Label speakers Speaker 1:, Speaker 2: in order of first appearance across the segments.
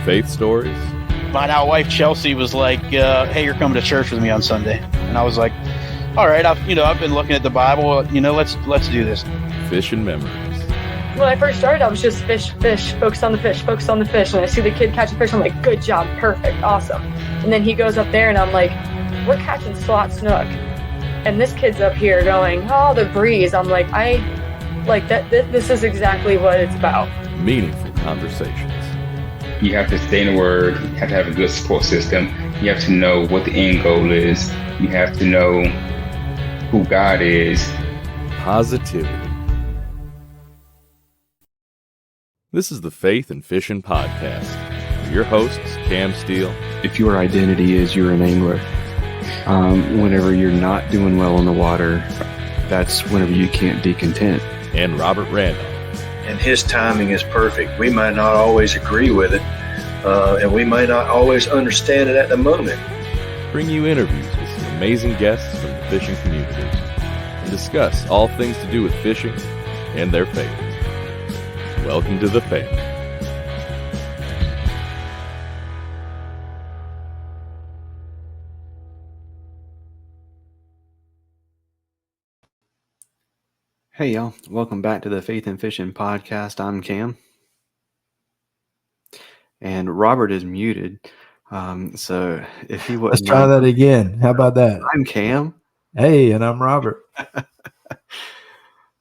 Speaker 1: faith stories.
Speaker 2: My now wife Chelsea was like, "Hey, you're coming to church with me on Sunday," and I was like, "All right, I've been looking at the Bible. Let's do this."
Speaker 1: Fishing memories.
Speaker 3: When I first started, I was just fish, focus on the fish. And I see the kid catch a fish, I'm like, good job, perfect, awesome. And then he goes up there and I'm like, we're catching slot snook. And this kid's up here going, oh, the breeze. I'm like, this is exactly what it's about.
Speaker 1: Meaningful conversations.
Speaker 4: You have to stay in the Word. You have to have a good support system. You have to know what the end goal is. You have to know who God is.
Speaker 1: Positivity. This is the Faith and Fishing Podcast. Your hosts, Cam Steele.
Speaker 5: If your identity is you're an angler, whenever you're not doing well in the water, that's whenever you can't be content.
Speaker 1: And Robert Randolph.
Speaker 6: And his timing is perfect. We might not always agree with it, and we might not always understand it at the moment.
Speaker 1: Bring you interviews with some amazing guests from the fishing community and discuss all things to do with fishing and their faith. Welcome to the family.
Speaker 5: Hey y'all, welcome back to the Faith and Fishing Podcast. I'm Cam. And Robert is muted. So if he was
Speaker 7: Let's try that again. How about that?
Speaker 5: I'm Cam.
Speaker 7: Hey, and I'm Robert.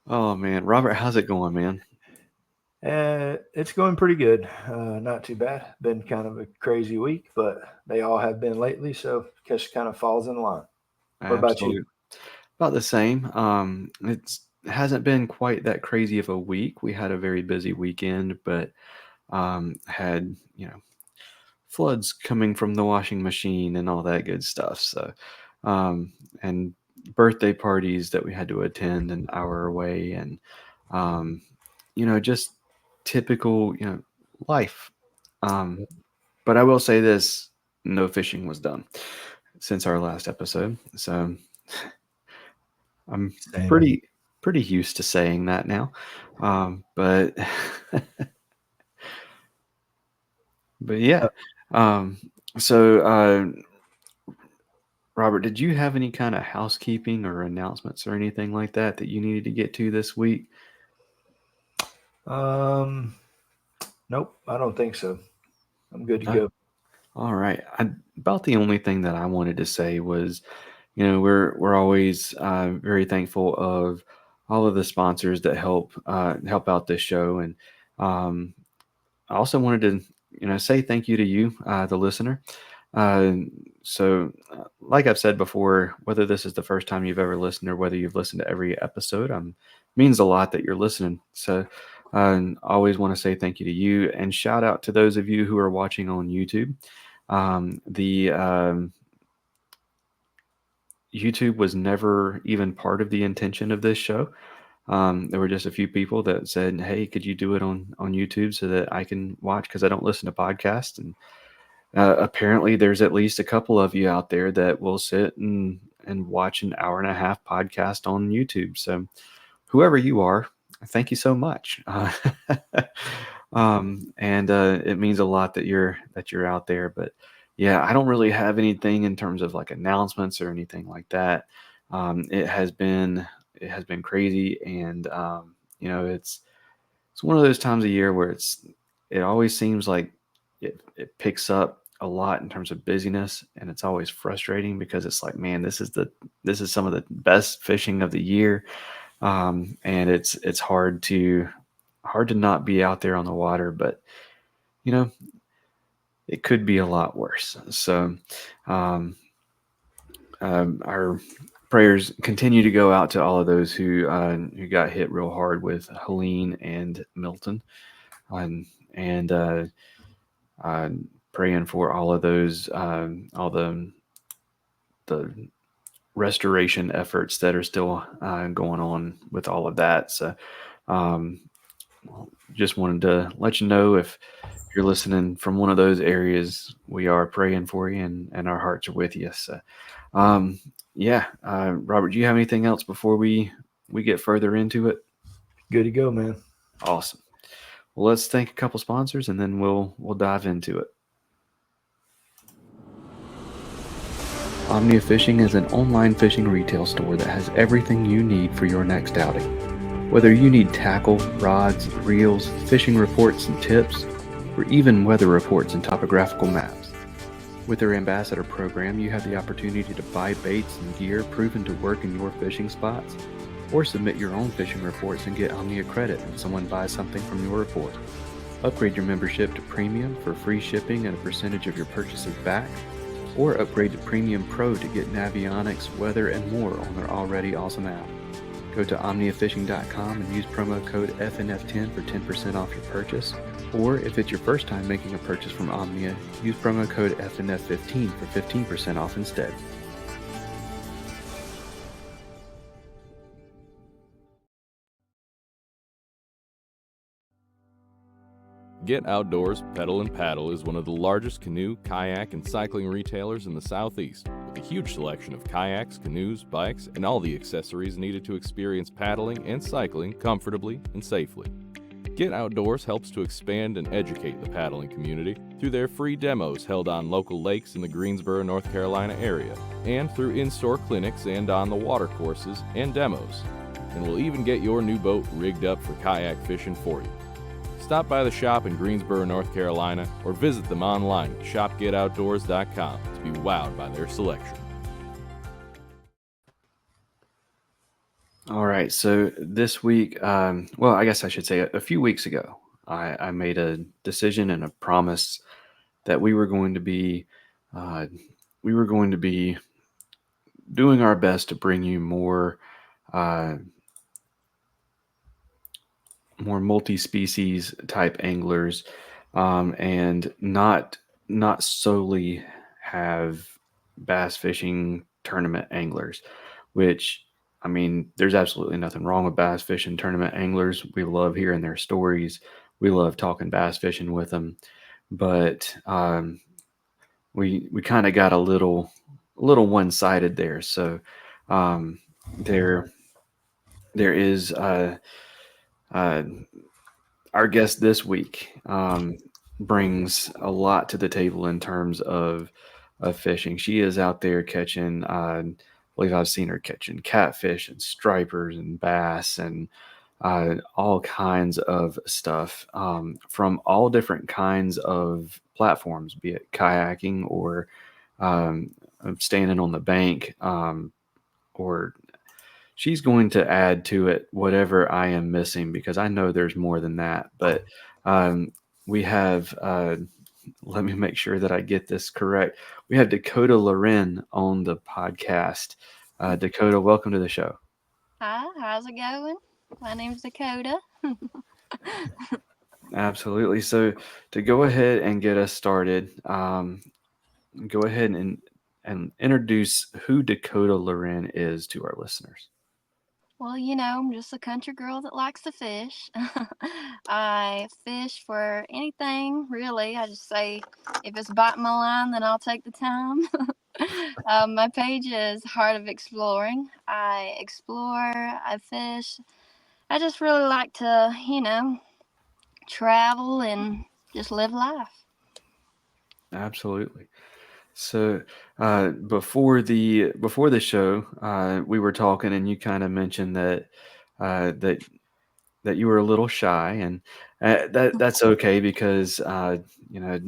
Speaker 5: Oh man, Robert, how's it going, man?
Speaker 7: It's going pretty good. Not too bad. Been kind of a crazy week, but they all have been lately, so just kind of falls in line. What about you?
Speaker 5: About the same. It hasn't been quite that crazy of a week. We had a very busy weekend, but had floods coming from the washing machine and all that good stuff. So and birthday parties that we had to attend an hour away, and just typical life. But I will say this: no fishing was done since our last episode. So I'm pretty used to saying that now. But yeah. So Robert, did you have any kind of housekeeping or announcements or anything like that you needed to get to this week?
Speaker 7: Nope, I don't think so. I'm good to go.
Speaker 5: All right. About the only thing that I wanted to say was, we're always very thankful of all of the sponsors that help out this show, and I also wanted to say thank you to you, the listener. So like I've said before, whether this is the first time you've ever listened or whether you've listened to every episode, means a lot that you're listening. So I always want to say thank you to you, and shout out to those of you who are watching on YouTube. YouTube was never even part of the intention of this show. There were just a few people that said, hey, could you do it on YouTube so that I can watch, because I don't listen to podcasts. And apparently there's at least a couple of you out there that will sit and watch an hour and a half podcast on YouTube. So whoever you are, thank you so much. And it means a lot that you're out there. But yeah, I don't really have anything in terms of like announcements or anything like that. It has been crazy, and it's one of those times of year where it always seems like it picks up a lot in terms of busyness, and it's always frustrating because it's like, man, this is some of the best fishing of the year, and it's hard to not be out there on the water, but it could be a lot worse. So our prayers continue to go out to all of those who got hit real hard with Helene and Milton, and praying for all of those, all the restoration efforts that are still going on with all of that. So just wanted to let you know, if you're listening from one of those areas, we are praying for you, and our hearts are with you. So Robert, do you have anything else before we get further into it?
Speaker 7: Good to go, man.
Speaker 5: Awesome. Well, let's thank a couple sponsors, and then we'll dive into it. Omnia Fishing is an online fishing retail store that has everything you need for your next outing. Whether you need tackle, rods, reels, fishing reports and tips, or even weather reports and topographical maps. With their ambassador program, you have the opportunity to buy baits and gear proven to work in your fishing spots, or submit your own fishing reports and get Omnia credit when someone buys something from your report. Upgrade your membership to Premium for free shipping and a percentage of your purchases back, or upgrade to Premium Pro to get Navionics, weather, and more on their already awesome app. Go to omniafishing.com and use promo code FNF10 for 10% off your purchase. Or if it's your first time making a purchase from Omnia, use promo code FNF15 for 15% off instead.
Speaker 1: Get Outdoors Pedal and Paddle is one of the largest canoe, kayak, and cycling retailers in the Southeast, with a huge selection of kayaks, canoes, bikes, and all the accessories needed to experience paddling and cycling comfortably and safely. Get Outdoors helps to expand and educate the paddling community through their free demos held on local lakes in the Greensboro, North Carolina area, and through in-store clinics and on the water courses and demos. And will even get your new boat rigged up for kayak fishing for you. Stop by the shop in Greensboro, North Carolina, or visit them online at shopgetoutdoors.com to be wowed by their selection.
Speaker 5: All right, so this week, well, I guess I should say a few weeks ago, I made a decision and a promise that we were going to be doing our best to bring you more multi-species type anglers, and not solely have bass fishing tournament anglers, which, I mean, there's absolutely nothing wrong with bass fishing tournament anglers. We love hearing their stories. We love talking bass fishing with them, but we kind of got a little one-sided there. So there is our guest this week brings a lot to the table in terms of fishing. She is out there catching, I believe I've seen her catching catfish and stripers and bass and all kinds of stuff from all different kinds of platforms, be it kayaking or standing on the bank, or she's going to add to it whatever I am missing, because I know there's more than that. But we have, let me make sure that I get this correct. We have Dakota Laren on the podcast. Dakota, welcome to the show.
Speaker 8: Hi, how's it going? My name's Dakota.
Speaker 5: Absolutely. So to go ahead and get us started, go ahead and introduce who Dakota Laren is to our listeners.
Speaker 8: Well, you know, I'm just a country girl that likes to fish. I fish for anything, really. I just say, if it's biting my line, then I'll take the time. My page is Heart of Exploring. I explore, I fish. I just really like to, you know, travel and just live life.
Speaker 5: Absolutely. So before the show, we were talking, and you kind of mentioned that that you were a little shy, and that's okay, because you know,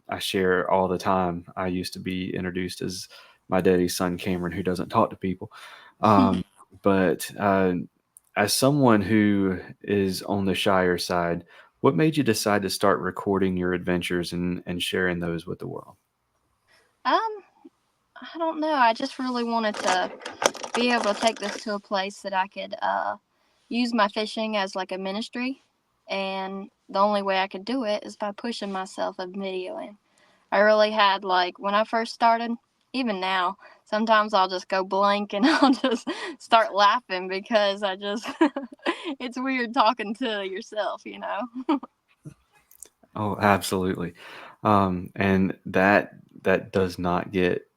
Speaker 5: I share all the time. I used to be introduced as my daddy's son Cameron, who doesn't talk to people, but as someone who is on the shyer side, what made you decide to start recording your adventures and sharing those with the world?
Speaker 8: I don't know. I just really wanted to be able to take this to a place that I could use my fishing as like a ministry, and the only way I could do it is by pushing myself and videoing. I really had, like, when I first started, even now, sometimes I'll just go blank and I'll just start laughing, because I just it's weird talking to yourself, you know.
Speaker 5: Oh, absolutely. And that does not get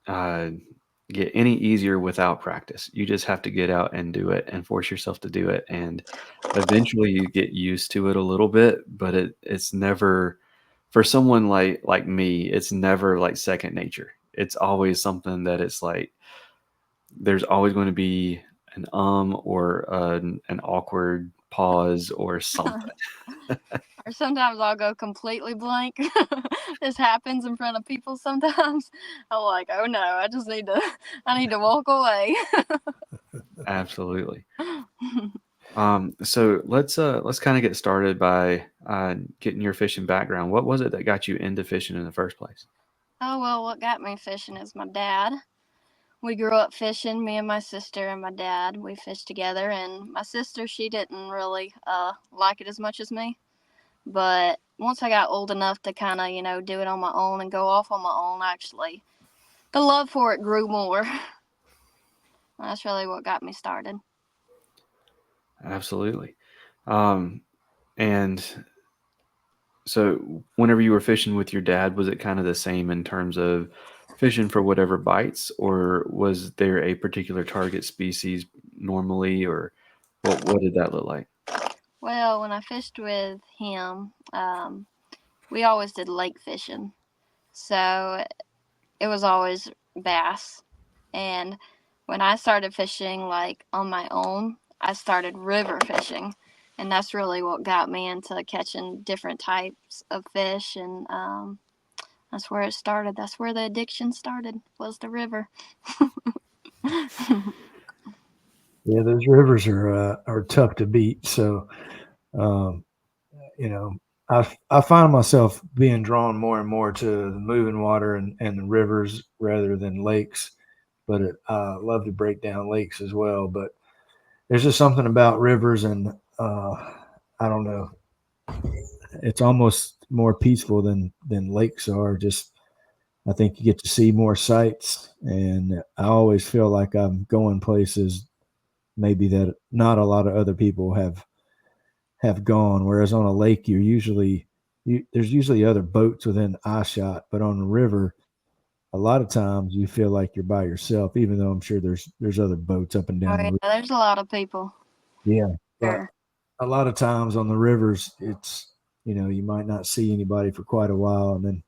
Speaker 5: any easier without practice. You just have to get out and do it and force yourself to do it. And eventually you get used to it a little bit, but it's never, for someone like me, it's never like second nature. it's always something that it's like there's always going to be an or an awkward pause or something.
Speaker 8: Or sometimes I'll go completely blank. This happens in front of people sometimes. I'm like, oh no, I need to walk away.
Speaker 5: Absolutely. So let's kind of get started by getting your fishing background. What was it that got you into fishing in the first place?
Speaker 8: Oh, well, what got me fishing is my dad. We grew up fishing, me and my sister and my dad. We fished together, and my sister, she didn't really like it as much as me. But once I got old enough to kind of, do it on my own and go off on my own, actually, the love for it grew more. That's really what got me started.
Speaker 5: Absolutely. And so whenever you were fishing with your dad, was it kind of the same in terms of fishing for whatever bites, or was there a particular target species normally, or what did that look like?
Speaker 8: Well, when I fished with him, we always did lake fishing. So it was always bass. And when I started fishing like on my own, I started river fishing. And that's really what got me into catching different types of fish. And that's where it started. That's where the addiction started, was the river.
Speaker 7: Yeah, those rivers are tough to beat. So, you know, I find myself being drawn more and more to the moving water and the rivers rather than lakes. But I love to break down lakes as well. But there's just something about rivers, and I don't know. It's almost more peaceful than lakes are. Just I think you get to see more sights, and I always feel like I'm going places maybe that not a lot of other people have gone. Whereas on a lake, there's usually other boats within eye shot, but on a river, a lot of times you feel like you're by yourself, even though I'm sure there's other boats up and down
Speaker 8: Oh,
Speaker 7: the
Speaker 8: yeah,
Speaker 7: river.
Speaker 8: there's a lot of people.
Speaker 7: Yeah, but
Speaker 8: Sure.
Speaker 7: a lot of times on the rivers, it's you might not see anybody for quite a while, and then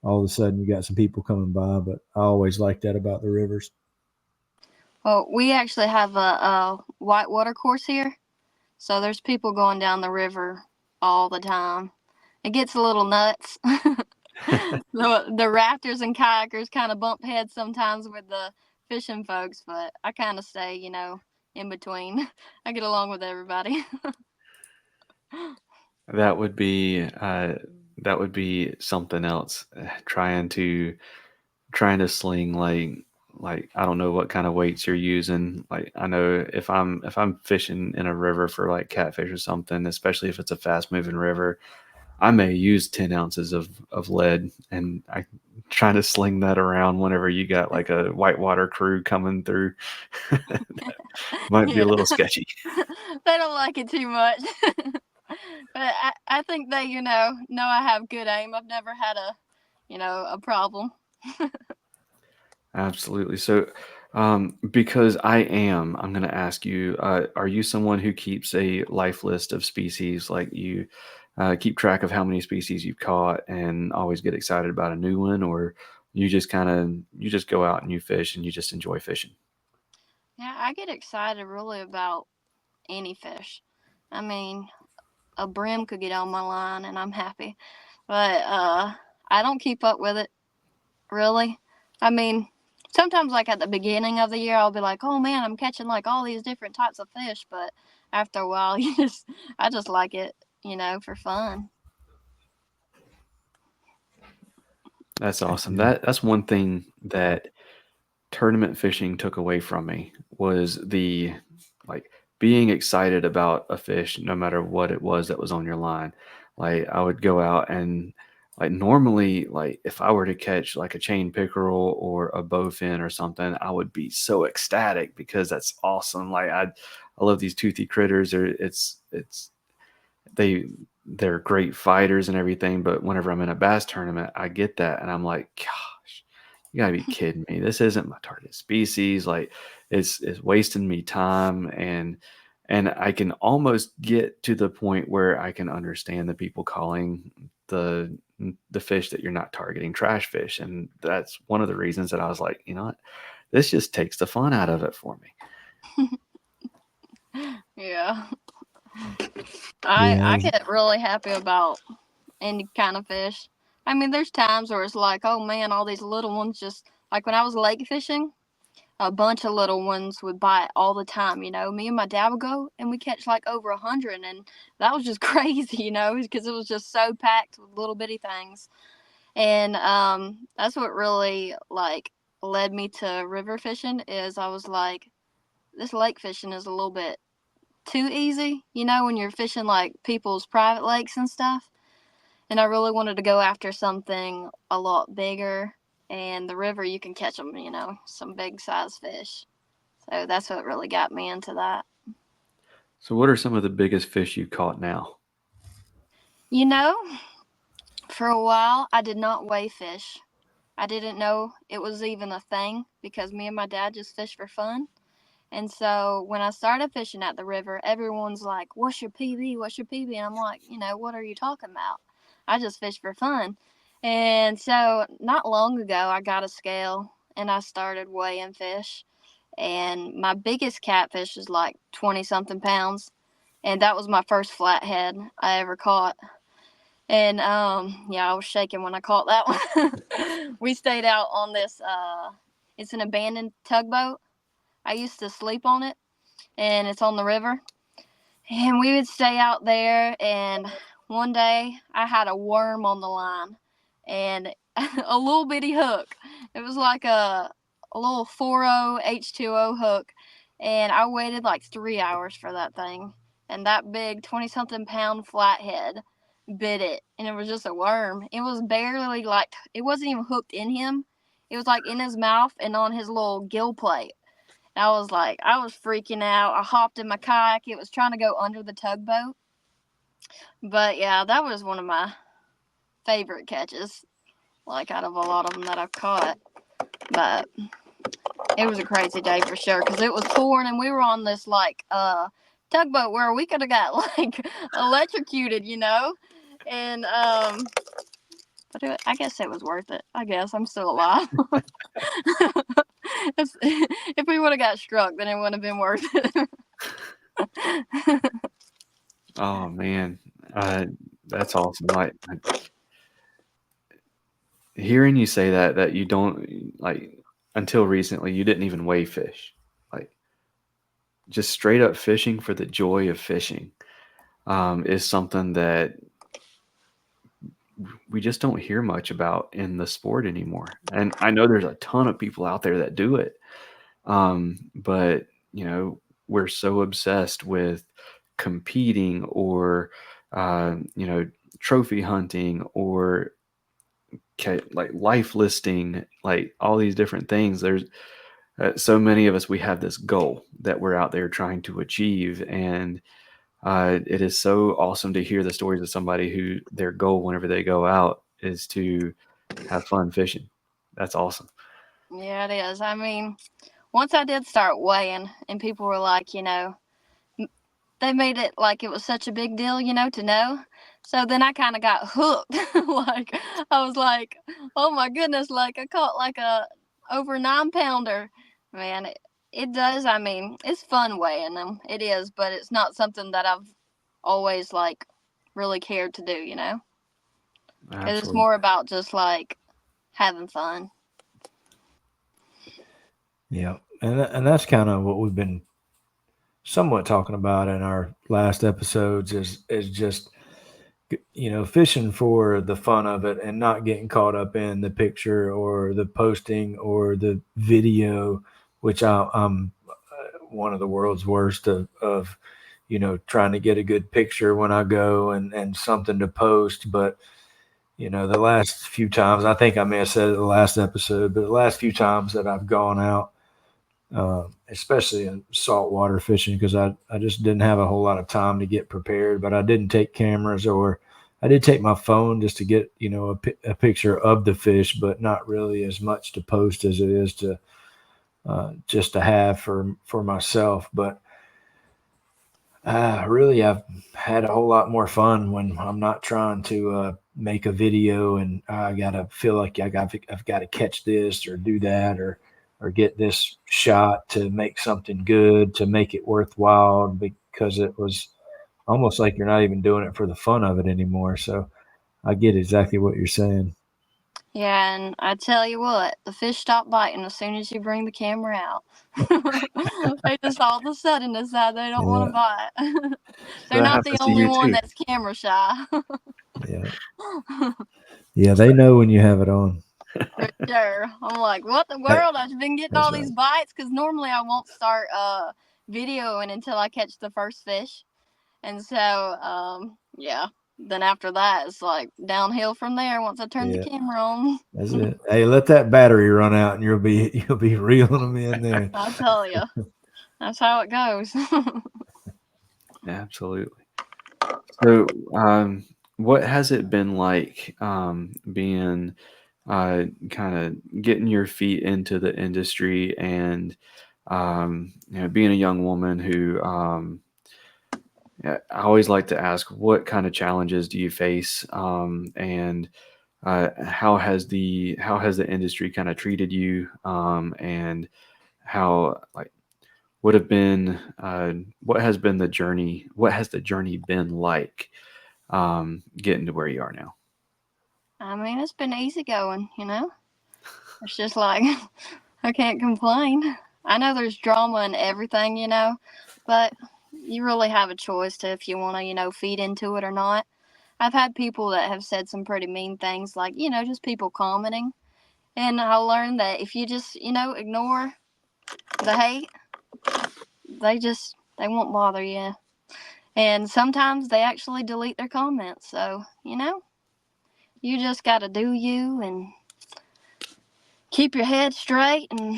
Speaker 7: all of a sudden you got some people coming by. But I always like that about the rivers.
Speaker 8: Well, we actually have a whitewater course here. So there's people going down the river all the time. It gets a little nuts. The rafters and kayakers kind of bump heads sometimes with the fishing folks, but I kind of stay, in between. I get along with everybody.
Speaker 5: That would be something else. Trying to sling like I don't know what kind of weights you're using. Like I know if I'm fishing in a river for like catfish or something, especially if it's a fast moving river, I may use 10 ounces of lead, and I trying to sling that around whenever you got like a whitewater crew coming through. That might be a little sketchy.
Speaker 8: They don't like it too much. But I think they, know I have good aim. I've never had a problem.
Speaker 5: Absolutely. So, because I'm going to ask you, are you someone who keeps a life list of species? Like you keep track of how many species you've caught and always get excited about a new one, or you just go out and you fish and you just enjoy fishing?
Speaker 8: Yeah, I get excited really about any fish. I mean, a brim could get on my line and I'm happy. But I don't keep up with it, really. I mean, sometimes like at the beginning of the year, I'll be like, oh man, I'm catching like all these different types of fish. But after a while, I just like it, for fun.
Speaker 5: That's awesome. That's one thing that tournament fishing took away from me, was the like being excited about a fish no matter what it was that was on your line. Like I would go out and like normally, like if I were to catch like a chain pickerel or a bowfin or something, I would be so ecstatic because that's awesome. Like I love these toothy critters. They're great fighters and everything, but whenever I'm in a bass tournament, I get that and I'm like, gosh, you gotta be kidding me. This isn't my target species. Like it's wasting me time, and I can almost get to the point where I can understand the people calling the fish that you're not targeting trash fish. And that's one of the reasons that I was like, you know what, this just takes the fun out of it for me.
Speaker 8: Yeah. I get really happy about any kind of fish. I mean, there's times where it's like, oh man, all these little ones just, like when I was lake fishing, a bunch of little ones would bite all the time. You know, me and my dad would go and we catch like over 100, and that was just crazy, you know, because it was just so packed with little bitty things. And that's what really like led me to river fishing. Is I was like, this lake fishing is a little bit too easy, you know, when you're fishing like people's private lakes and stuff. And I really wanted to go after something a lot bigger. And the river, you can catch them, you know, some big size fish. So that's what really got me into that.
Speaker 5: So what are some of the biggest fish you caught now?
Speaker 8: You know, for a while, I did not weigh fish. I didn't know it was even a thing because me and my dad just fished for fun. And so when I started fishing at the river, everyone's like, what's your PB? What's your PB? And I'm like, you know, what are you talking about? I just fish for fun. And so not long ago, I got a scale and I started weighing fish. And my biggest catfish is like 20 something pounds. And that was my first flathead I ever caught. And yeah, I was shaking when I caught that one. We stayed out on this, it's an abandoned tugboat. I used to sleep on it, and it's on the river. And we would stay out there, and one day I had a worm on the line and a little bitty hook. It was like a little 4.0 H2O hook, and I waited like 3 hours for that thing. And that big 20-something pound flathead bit it, and it was just a worm. It was barely like, it wasn't even hooked in him. It was like in his mouth and on his little gill plate. I was freaking out. I hopped in my kayak. It was trying to go under the tugboat. But yeah, that was one of my favorite catches, like out of a lot of them that I've caught. But it was a crazy day for sure because it was pouring and we were on this like tugboat where we could have got like electrocuted, you know? And but I guess it was worth it. I guess I'm still alive. If we would have got struck, then it wouldn't have been worth it.
Speaker 5: Oh man, that's awesome. Like hearing you say that you don't like until recently you didn't even weigh fish, like just straight up fishing for the joy of fishing is something that we just don't hear much about in the sport anymore. And I know there's a ton of people out there that do it. But you know, we're so obsessed with competing or, you know, trophy hunting or like life listing, like all these different things. There's so many of us, we have this goal that we're out there trying to achieve. And it is so awesome to hear the stories of somebody who their goal whenever they go out is to have fun fishing. That's awesome.
Speaker 8: Yeah, it is. I mean, once I did start weighing and people were like, you know, they made it like it was such a big deal, you know, to know. So then I kind of got hooked. Like, I was like, oh my goodness, like I caught like a over 9-pounder. Man, it does. I mean, it's fun weighing them. It is, but it's not something that I've always like really cared to do, you know? Because it's more about just like having fun.
Speaker 7: Yeah. And that's kind of what we've been somewhat talking about in our last episodes is just, you know, fishing for the fun of it and not getting caught up in the picture or the posting or the video, which I'm one of the world's worst of, you know, trying to get a good picture when I go and something to post. But, you know, the last few times, I think I may have said it in the last episode, but the last few times that I've gone out, especially in saltwater fishing, because I just didn't have a whole lot of time to get prepared, but I didn't take cameras, or I did take my phone just to get, you know, a picture of the fish, but not really as much to post as it is to just to have for myself. But really, I've had a whole lot more fun when I'm not trying to make a video and I gotta feel like I've got to catch this or do that or get this shot to make something good, to make it worthwhile, because it was almost like you're not even doing it for the fun of it anymore. So I get exactly what you're saying.
Speaker 8: Yeah, and I tell you what, the fish stop biting as soon as you bring the camera out. They just all of a sudden decide they don't want to bite. They're
Speaker 5: That
Speaker 8: not the
Speaker 5: happens to
Speaker 8: only
Speaker 5: you
Speaker 8: one
Speaker 5: too.
Speaker 8: that's camera shy.
Speaker 7: Yeah, they know when you have it on.
Speaker 8: For sure. I'm like, what the world? I've been getting all these bites, because normally I won't start videoing until I catch the first fish. And so, yeah. Then after that, it's like downhill from there once I turn the camera on.
Speaker 7: That's it. Hey, let that battery run out and you'll be reeling them in there.
Speaker 8: I'll tell you. That's how it goes.
Speaker 5: Absolutely. So, what has it been like being kind of getting your feet into the industry and being a young woman who I always like to ask, what kind of challenges do you face, and how has the industry kind of treated you, and how what has been the journey? What has the journey been like, getting to where you are now?
Speaker 8: I mean, it's been easy going, It's just like, I can't complain. I know there's drama and everything, but you really have a choice to if you want to, feed into it or not. I've had people that have said some pretty mean things, like, just people commenting. And I learned that if you just, ignore the hate, they won't bother you. And sometimes they actually delete their comments. So, you just got to do you and keep your head straight and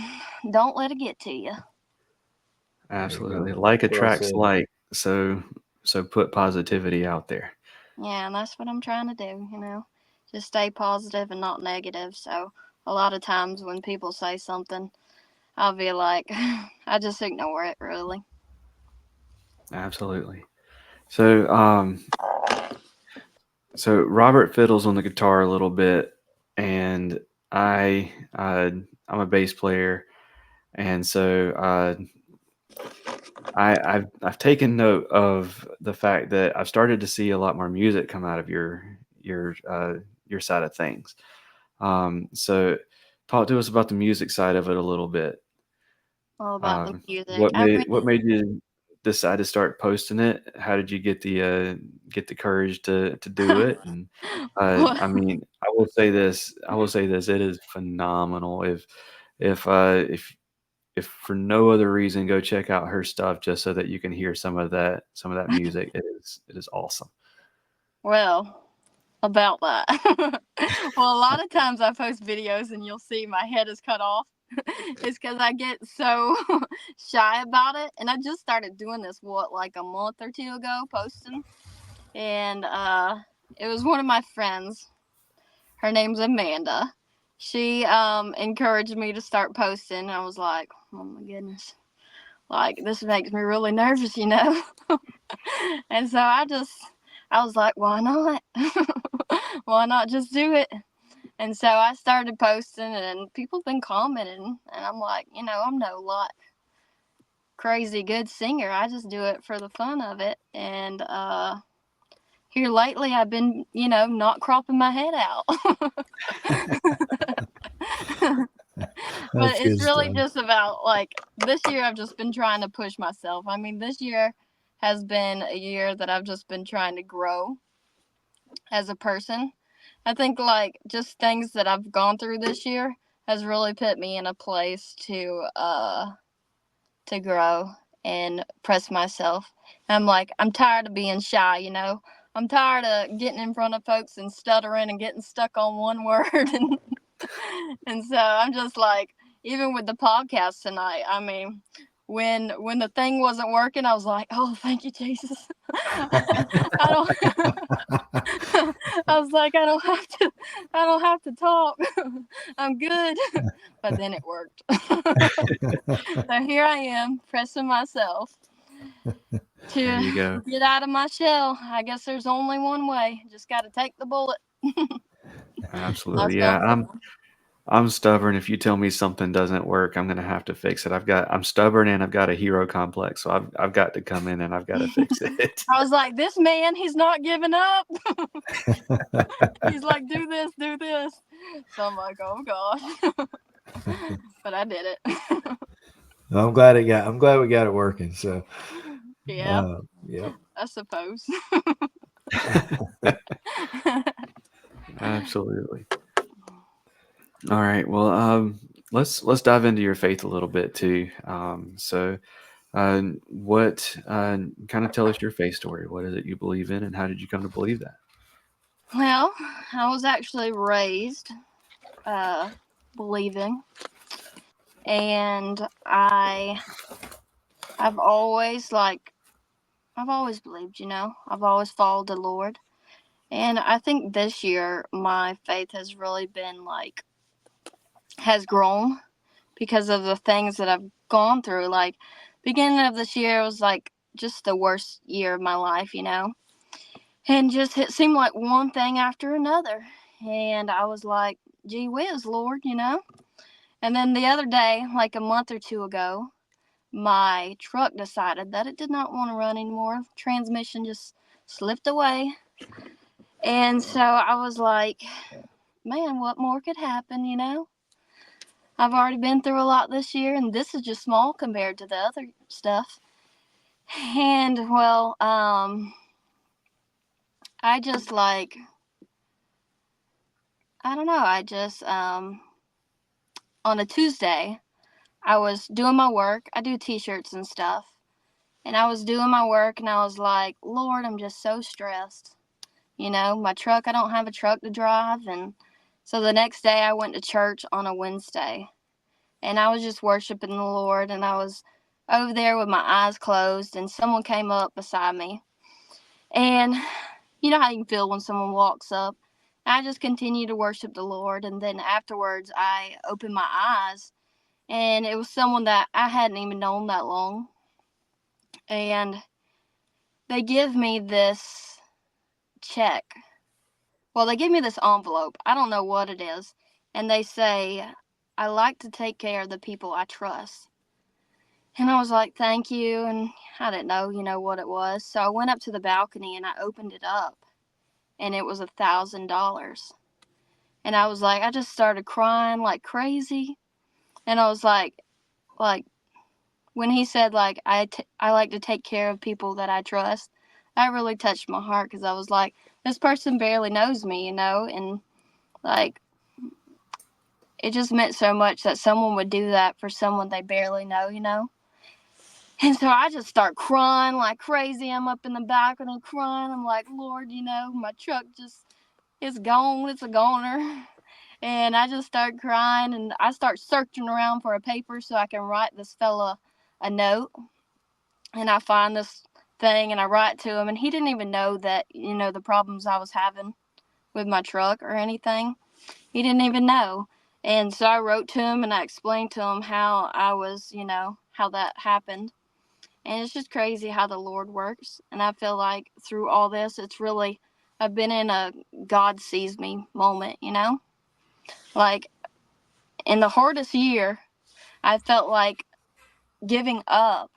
Speaker 8: don't let it get to you.
Speaker 5: Absolutely. Like attracts like. So put positivity out there.
Speaker 8: Yeah, and that's what I'm trying to do, just stay positive and not negative. So a lot of times when people say something, I'll be like, I just ignore it, really. Absolutely.
Speaker 5: So, so Robert fiddles on the guitar a little bit, and I'm a bass player, and so I've taken note of the fact that I've started to see a lot more music come out of your side of things. So talk to us about the music side of it a little bit.
Speaker 8: All about the music.
Speaker 5: What made you decide to start posting it? How did you get the courage to do it? And I mean, I will say this. It is phenomenal. If for no other reason, go check out her stuff just so that you can hear some of that music. It is awesome.
Speaker 8: Well, about that. Well, a lot of times I post videos and you'll see my head is cut off. It's because I get so shy about it. And I just started doing this, like a month or two ago, posting. And it was one of my friends. Her name's Amanda. She encouraged me to start posting. I was like, oh my goodness. Like, this makes me really nervous, And so I was like, why not? Why not just do it? And so I started posting, and people have been commenting, and I'm like, I'm no crazy good singer. I just do it for the fun of it. And here lately I've been, not cropping my head out. But it's really just about, like, this year I've just been trying to push myself. I mean, this year has been a year that I've just been trying to grow as a person. I think, like, just things that I've gone through this year has really put me in a place to grow and press myself. I'm like, I'm tired of being shy, I'm tired of getting in front of folks and stuttering and getting stuck on one word. And so I'm just like, even with the podcast tonight, I mean, when the thing wasn't working, I was like, oh, thank you, Jesus. I was like, I don't have to talk. I'm good. But then it worked. So here I am, pressing myself to get out of my shell. I guess there's only one way. Just got to take the bullet.
Speaker 5: Absolutely.
Speaker 8: felt
Speaker 5: Yeah. I'm stubborn. If you tell me something doesn't work, I'm going to have to fix it. I'm stubborn and I've got a hero complex. So I've got to come in and I've got to fix it.
Speaker 8: I was like, this man, he's not giving up. He's like, do this, do this. So I'm like, oh gosh. But I did it.
Speaker 7: I'm glad we got it working. So
Speaker 8: Yeah,
Speaker 7: yeah.
Speaker 8: I suppose.
Speaker 5: Absolutely. All right. Well, let's dive into your faith a little bit too. What kind of tell us your faith story? What is it you believe in, and how did you come to believe that?
Speaker 8: Well, I was actually raised believing, and I've always believed, I've always followed the Lord. And I think this year my faith has really been has grown because of the things that I've gone through. Like, beginning of this year was just the worst year of my life, and just it seemed like one thing after another. And I was like, gee whiz, Lord, And then the other day, like a month or two ago, my truck decided that it did not want to run anymore. Transmission just slipped away. And so I was like, man, what more could happen, I've already been through a lot this year, and this is just small compared to the other stuff. And, well, I just I don't know, on a Tuesday, I was doing my work. I do t-shirts and stuff. And I was doing my work, and I was like, Lord, I'm just so stressed. My truck, I don't have a truck to drive. And so the next day I went to church on a Wednesday, and I was just worshiping the Lord, and I was over there with my eyes closed, and someone came up beside me. And you know how you can feel when someone walks up. I just continued to worship the Lord, and then afterwards I opened my eyes, and it was someone that I hadn't even known that long. And they give me this check. Well, they give me this envelope. I don't know what it is. And they say, I like to take care of the people I trust. And I was like, thank you. And I didn't know, what it was. So I went up to the balcony and I opened it up. And it was $1,000. And I was like, I just started crying like crazy. And I was like, when he said, I like to take care of people that I trust, that really touched my heart, because I was like, this person barely knows me, and it just meant so much that someone would do that for someone they barely know. And so I just start crying like crazy. I'm up in the balcony crying. I'm like, Lord, my truck just is gone. It's a goner. And I just start crying, and I start searching around for a paper so I can write this fella a note. And I find this thing and I write to him, and he didn't even know that, the problems I was having with my truck or anything. He didn't even know. And so I wrote to him and I explained to him how I was, how that happened. And it's just crazy how the Lord works. And I feel like through all this, I've been in a God sees me moment, Like, in the hardest year, I felt like giving up.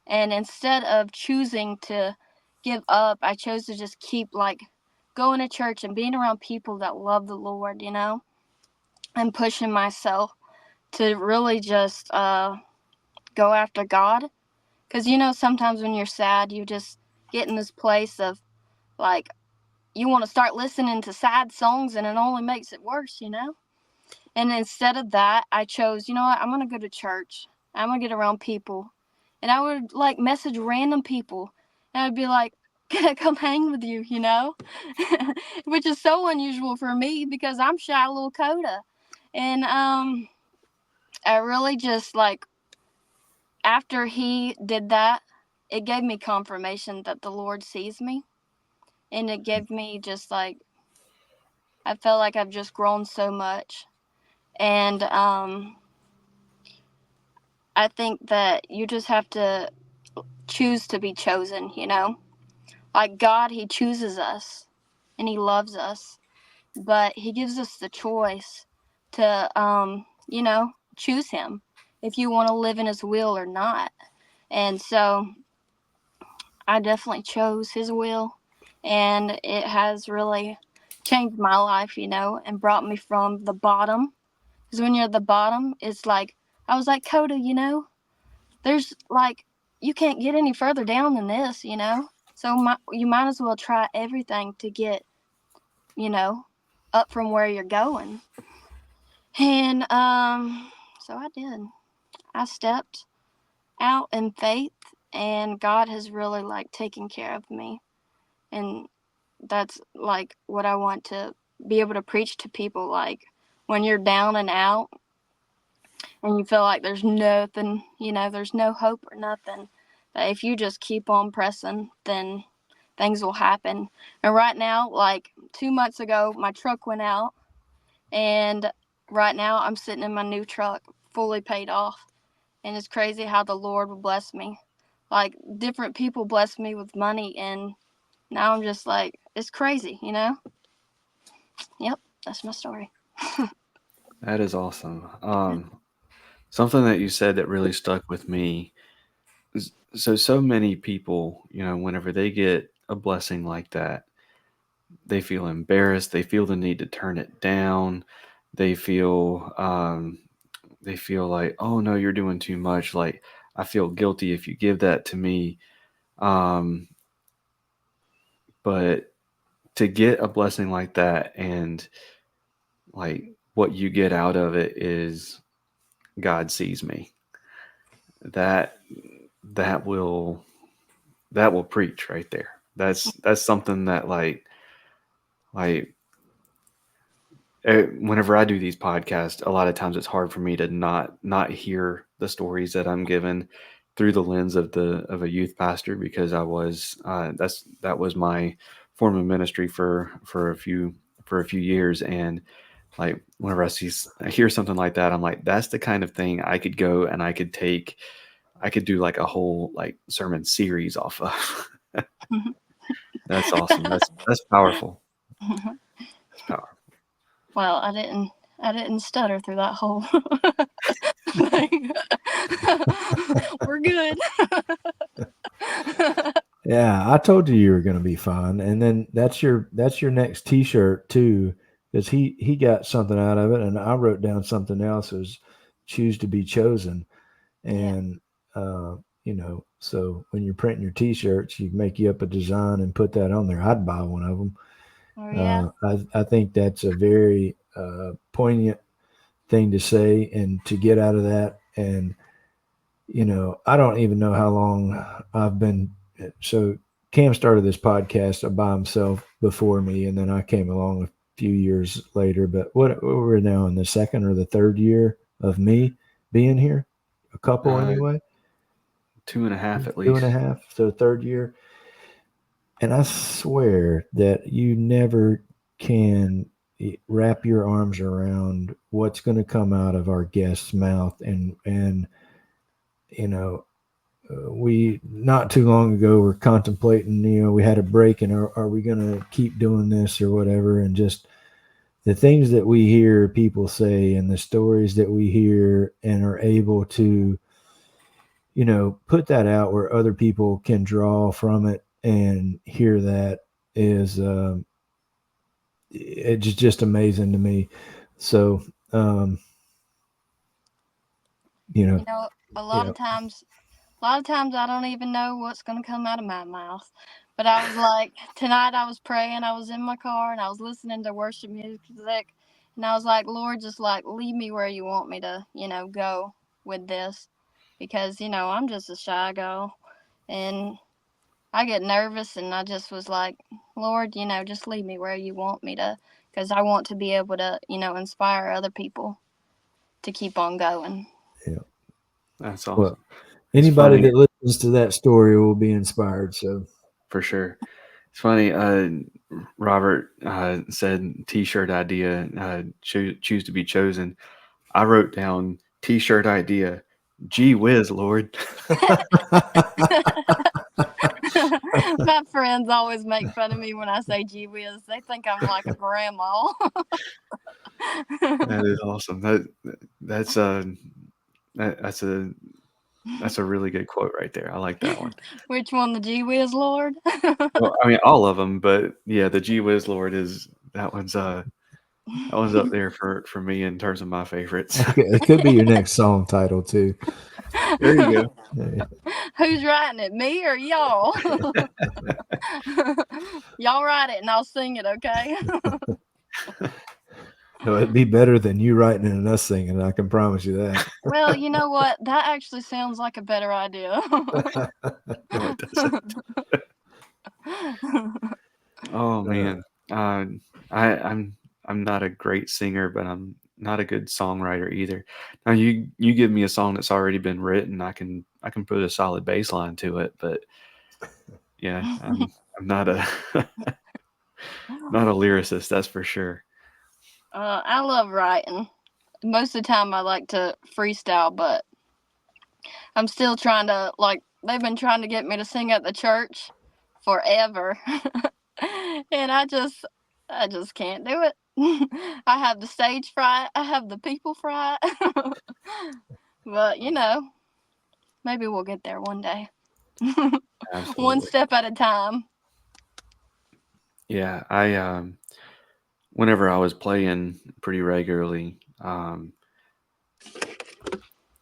Speaker 8: And instead of choosing to give up, I chose to just keep going to church and being around people that love the Lord, and pushing myself to really just go after God. Because, sometimes when you're sad, you just get in this place of you want to start listening to sad songs, and it only makes it worse, And instead of that, I chose, you know what, I'm going to go to church. I'm going to get around people. And I would message random people. And I'd be like, can I come hang with you, Which is so unusual for me because I'm shy little Coda. And I really just after he did that, it gave me confirmation that the Lord sees me. And it gave me just I felt like I've just grown so much. And I think that you just have to choose to be chosen, Like God, he chooses us and he loves us. but he gives us the choice to, choose him if you want to live in his will or not. And so I definitely chose his will, and it has really changed my life, and brought me from the bottom. Because when you're at the bottom, it's like, I was like, Coda, there's like, you can't get any further down than this, so you might as well try everything to get, up from where you're going. And so I did. I stepped out in faith, and God has really like taken care of me. And that's like what I want to be able to preach to people. Like, when you're down and out and you feel like there's nothing, there's no hope or nothing, that if you just keep on pressing, then things will happen. And right now, like 2 months ago, my truck went out, and right now I'm sitting in my new truck fully paid off. And it's crazy how the Lord will bless me. Like, different people bless me with money, and now I'm just like, it's crazy, Yep, that's my story.
Speaker 5: That is awesome. Something that you said that really stuck with me is, so many people, whenever they get a blessing like that, they feel embarrassed. They feel the need to turn it down. They feel like, oh no, you're doing too much. Like, I feel guilty if you give that to me. But to get a blessing like that, and like what you get out of it is God sees me. That will preach right there. That's something that like whenever I do these podcasts, a lot of times it's hard for me to not hear the stories that I'm given through the lens of a youth pastor, because I was that was my form of ministry for a few years. And like, whenever I hear something like that, I'm like, that's the kind of thing I could go and I could do like a whole like sermon series off of. That's awesome. That's powerful. It's powerful.
Speaker 8: Well, I didn't stutter through that whole thing. We're good.
Speaker 7: Yeah, I told you were going to be fun, and then that's your next T-shirt too, because he got something out of it, and I wrote down something else as choose to be chosen, and so when you're printing your T-shirts, you make you up a design and put that on there. I'd buy one of them.
Speaker 8: Oh, yeah.
Speaker 7: I think that's a very poignant thing to say and to get out of that. And I don't even know how long I've been. So Cam started this podcast by himself before me, and then I came along a few years later. But we're now in the second or the third year of me being here, a couple anyway.
Speaker 5: 2.5 at least.
Speaker 7: 2.5, so third year. And I swear that you never can wrap your arms around what's going to come out of our guest's mouth. And we not too long ago were contemplating, we had a break, and are we going to keep doing this or whatever? And just the things that we hear people say and the stories that we hear and are able to, put that out where other people can draw from it and hear that is it's just amazing to me. So,
Speaker 8: a lot of times I don't even know what's going to come out of my mouth. But I was like, tonight I was praying, I was in my car, and I was listening to worship music, and I was like, Lord, just like lead me where you want me to, go with this, because, I'm just a shy girl, and I get nervous, and I just was like, Lord, just lead me where you want me to, because I want to be able to, inspire other people to keep on going.
Speaker 7: Yeah.
Speaker 5: That's awesome.
Speaker 7: Well, anybody that listens to that story will be inspired. So
Speaker 5: for sure. It's funny. Robert said T-shirt idea, choose to be chosen. I wrote down T-shirt idea. Gee whiz, Lord.
Speaker 8: My friends always make fun of me when I say gee whiz. They think I'm like a grandma.
Speaker 5: That is awesome. That's a really good quote right there. I like that one.
Speaker 8: Which one, the gee whiz Lord?
Speaker 5: Well, I mean, all of them, but yeah, the Gee Whiz Lord that one's up there for me in terms of my favorites.
Speaker 7: It could be your next song title too.
Speaker 5: There you go.
Speaker 7: Yeah.
Speaker 8: Who's writing it, me or y'all? Y'all write it and I'll sing it, okay?
Speaker 7: No, it'd be better than you writing it and us singing. I can promise you that.
Speaker 8: Well, you know what? That actually sounds like a better idea.
Speaker 5: No, it doesn't. Oh man, I'm not a great singer, but I'm not a good songwriter either. Now you give me a song that's already been written, I can put a solid bass line to it, but yeah, I'm not a not a lyricist, that's for sure.
Speaker 8: I love writing. Most of the time I like to freestyle, but I'm still trying to, like, they've been trying to get me to sing at the church forever. And I just can't do it. I have the stage fright. I have the people fright. But, maybe we'll get there one day.
Speaker 5: Absolutely.
Speaker 8: One step at a time.
Speaker 5: Yeah, I whenever I was playing pretty regularly, one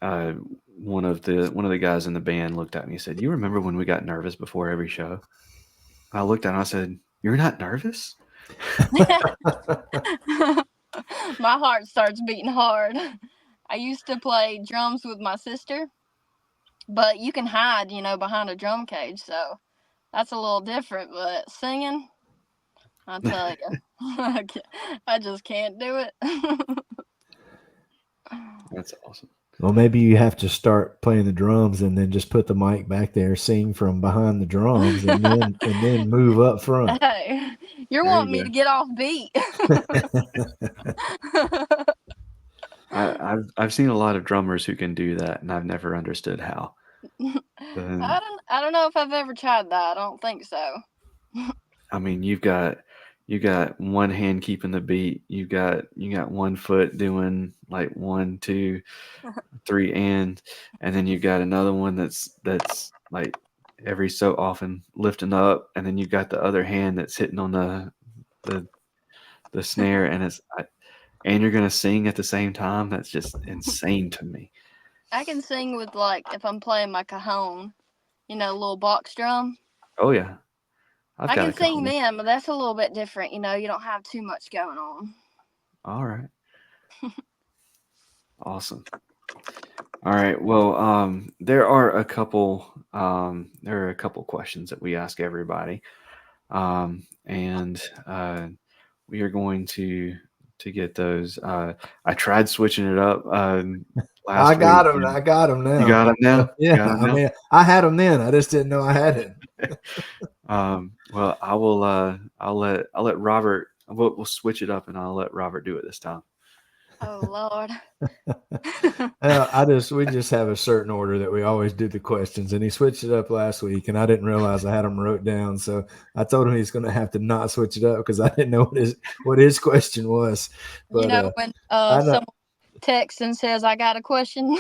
Speaker 5: of the guys in the band looked at me and said, "You remember when we got nervous before every show?" I looked at him and I said, "You're not nervous?"
Speaker 8: My heart starts beating hard. I used to play drums with my sister, but you can hide, behind a drum cage, so that's a little different. But singing, I'll tell you, I just can't do it.
Speaker 5: That's awesome.
Speaker 7: Well, maybe you have to start playing the drums and then just put the mic back there, sing from behind the drums, and then move up front.
Speaker 8: Hey, you're
Speaker 5: There
Speaker 8: wanting
Speaker 5: you
Speaker 8: me to get off beat.
Speaker 5: I've seen a lot of drummers who can do that, and I've never understood how.
Speaker 8: I don't know if I've ever tried that. I don't think so.
Speaker 5: I mean, you got one hand keeping the beat. You got one foot doing like 1, 2, 3, and then you've got another one that's like every so often lifting up, and then you've got the other hand that's hitting on the snare, and and you're gonna sing at the same time. That's just insane to me.
Speaker 8: I can sing with, like, if I'm playing my cajon, little box drum.
Speaker 5: Oh yeah,
Speaker 8: I can sing them, but that's a little bit different. You don't have too much going on.
Speaker 5: All right. Awesome. All right. Well, there are a couple questions that we ask everybody, and we are going to get those. I tried switching it up last
Speaker 7: I got
Speaker 5: week.
Speaker 7: them. I got them now.
Speaker 5: You got them now?
Speaker 7: Yeah. I mean, I had them then. I just didn't know I had it.
Speaker 5: Well, I will. I'll let Robert. We'll switch it up, and I'll let Robert do it this time.
Speaker 8: Oh Lord.
Speaker 7: We just have a certain order that we always do the questions, and he switched it up last week, and I didn't realize I had them wrote down. So I told him he's going to have to not switch it up because I didn't know what his question was. But,
Speaker 8: when someone texts and says, "I got a question,"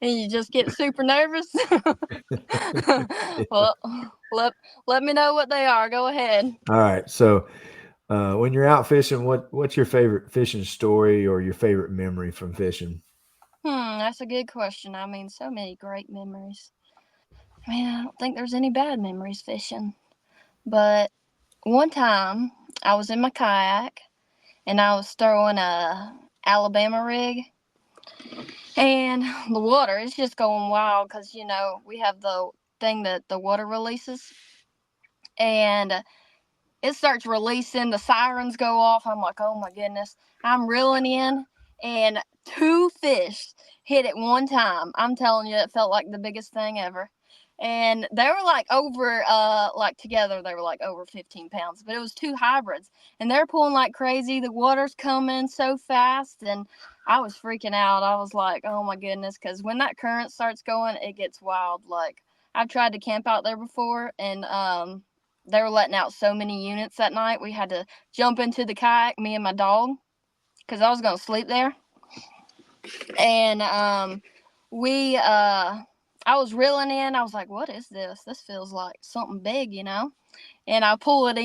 Speaker 8: and you just get super nervous. Well, let me know what they are. Go ahead.
Speaker 7: All right. So when you're out fishing, what's your favorite fishing story or your favorite memory from fishing?
Speaker 8: That's a good question. I mean, so many great memories. I mean, I don't think there's any bad memories fishing. But one time I was in my kayak and I was throwing a Alabama rig, and the water is just going wild because, we have the thing that the water releases, and it starts releasing, the sirens go off. I'm like, oh my goodness. I'm reeling in, and 2 fish hit at one time. I'm telling you, it felt like the biggest thing ever. And they were like over, together, they were like over 15 pounds, but it was 2 hybrids, and they're pulling like crazy. The water's coming so fast, and I was freaking out. I was like, oh my goodness, because when that current starts going, it gets wild. Like, I've tried to camp out there before, and they were letting out so many units that night. We had to jump into the kayak, me and my dog, because I was going to sleep there. And I was reeling in. I was like, what is this? This feels like something big, you know? And I pull it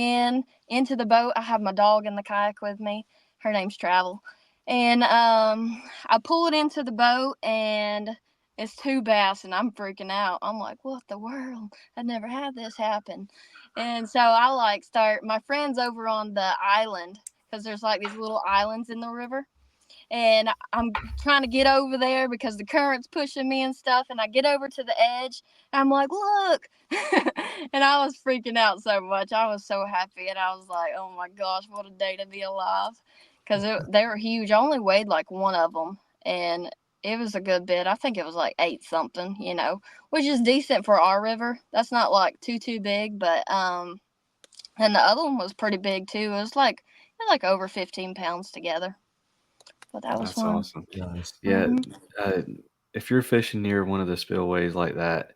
Speaker 8: into the boat. I have my dog in the kayak with me. Her name's Travel. And I pull it into the boat, and it's 2 bass, and I'm freaking out. I'm like, what the world? I've never had this happen. And so I start, my friend's over on the island, because there's like these little islands in the river. And I'm trying to get over there because the current's pushing me and stuff. And I get over to the edge. And I'm like, look. And I was freaking out so much. I was so happy. And I was like, oh my gosh, what a day to be alive. Because they were huge. I only weighed like one of them. And it was a good bit. I think it was like 8 something, you know, which is decent for our river. That's not like too big. But, and the other one was pretty big too. It was like over 15 pounds together. But that was
Speaker 5: That's
Speaker 8: fun.
Speaker 5: awesome.
Speaker 7: Nice.
Speaker 5: Yeah,
Speaker 8: Mm-hmm.
Speaker 5: if you're fishing near one of the spillways like that,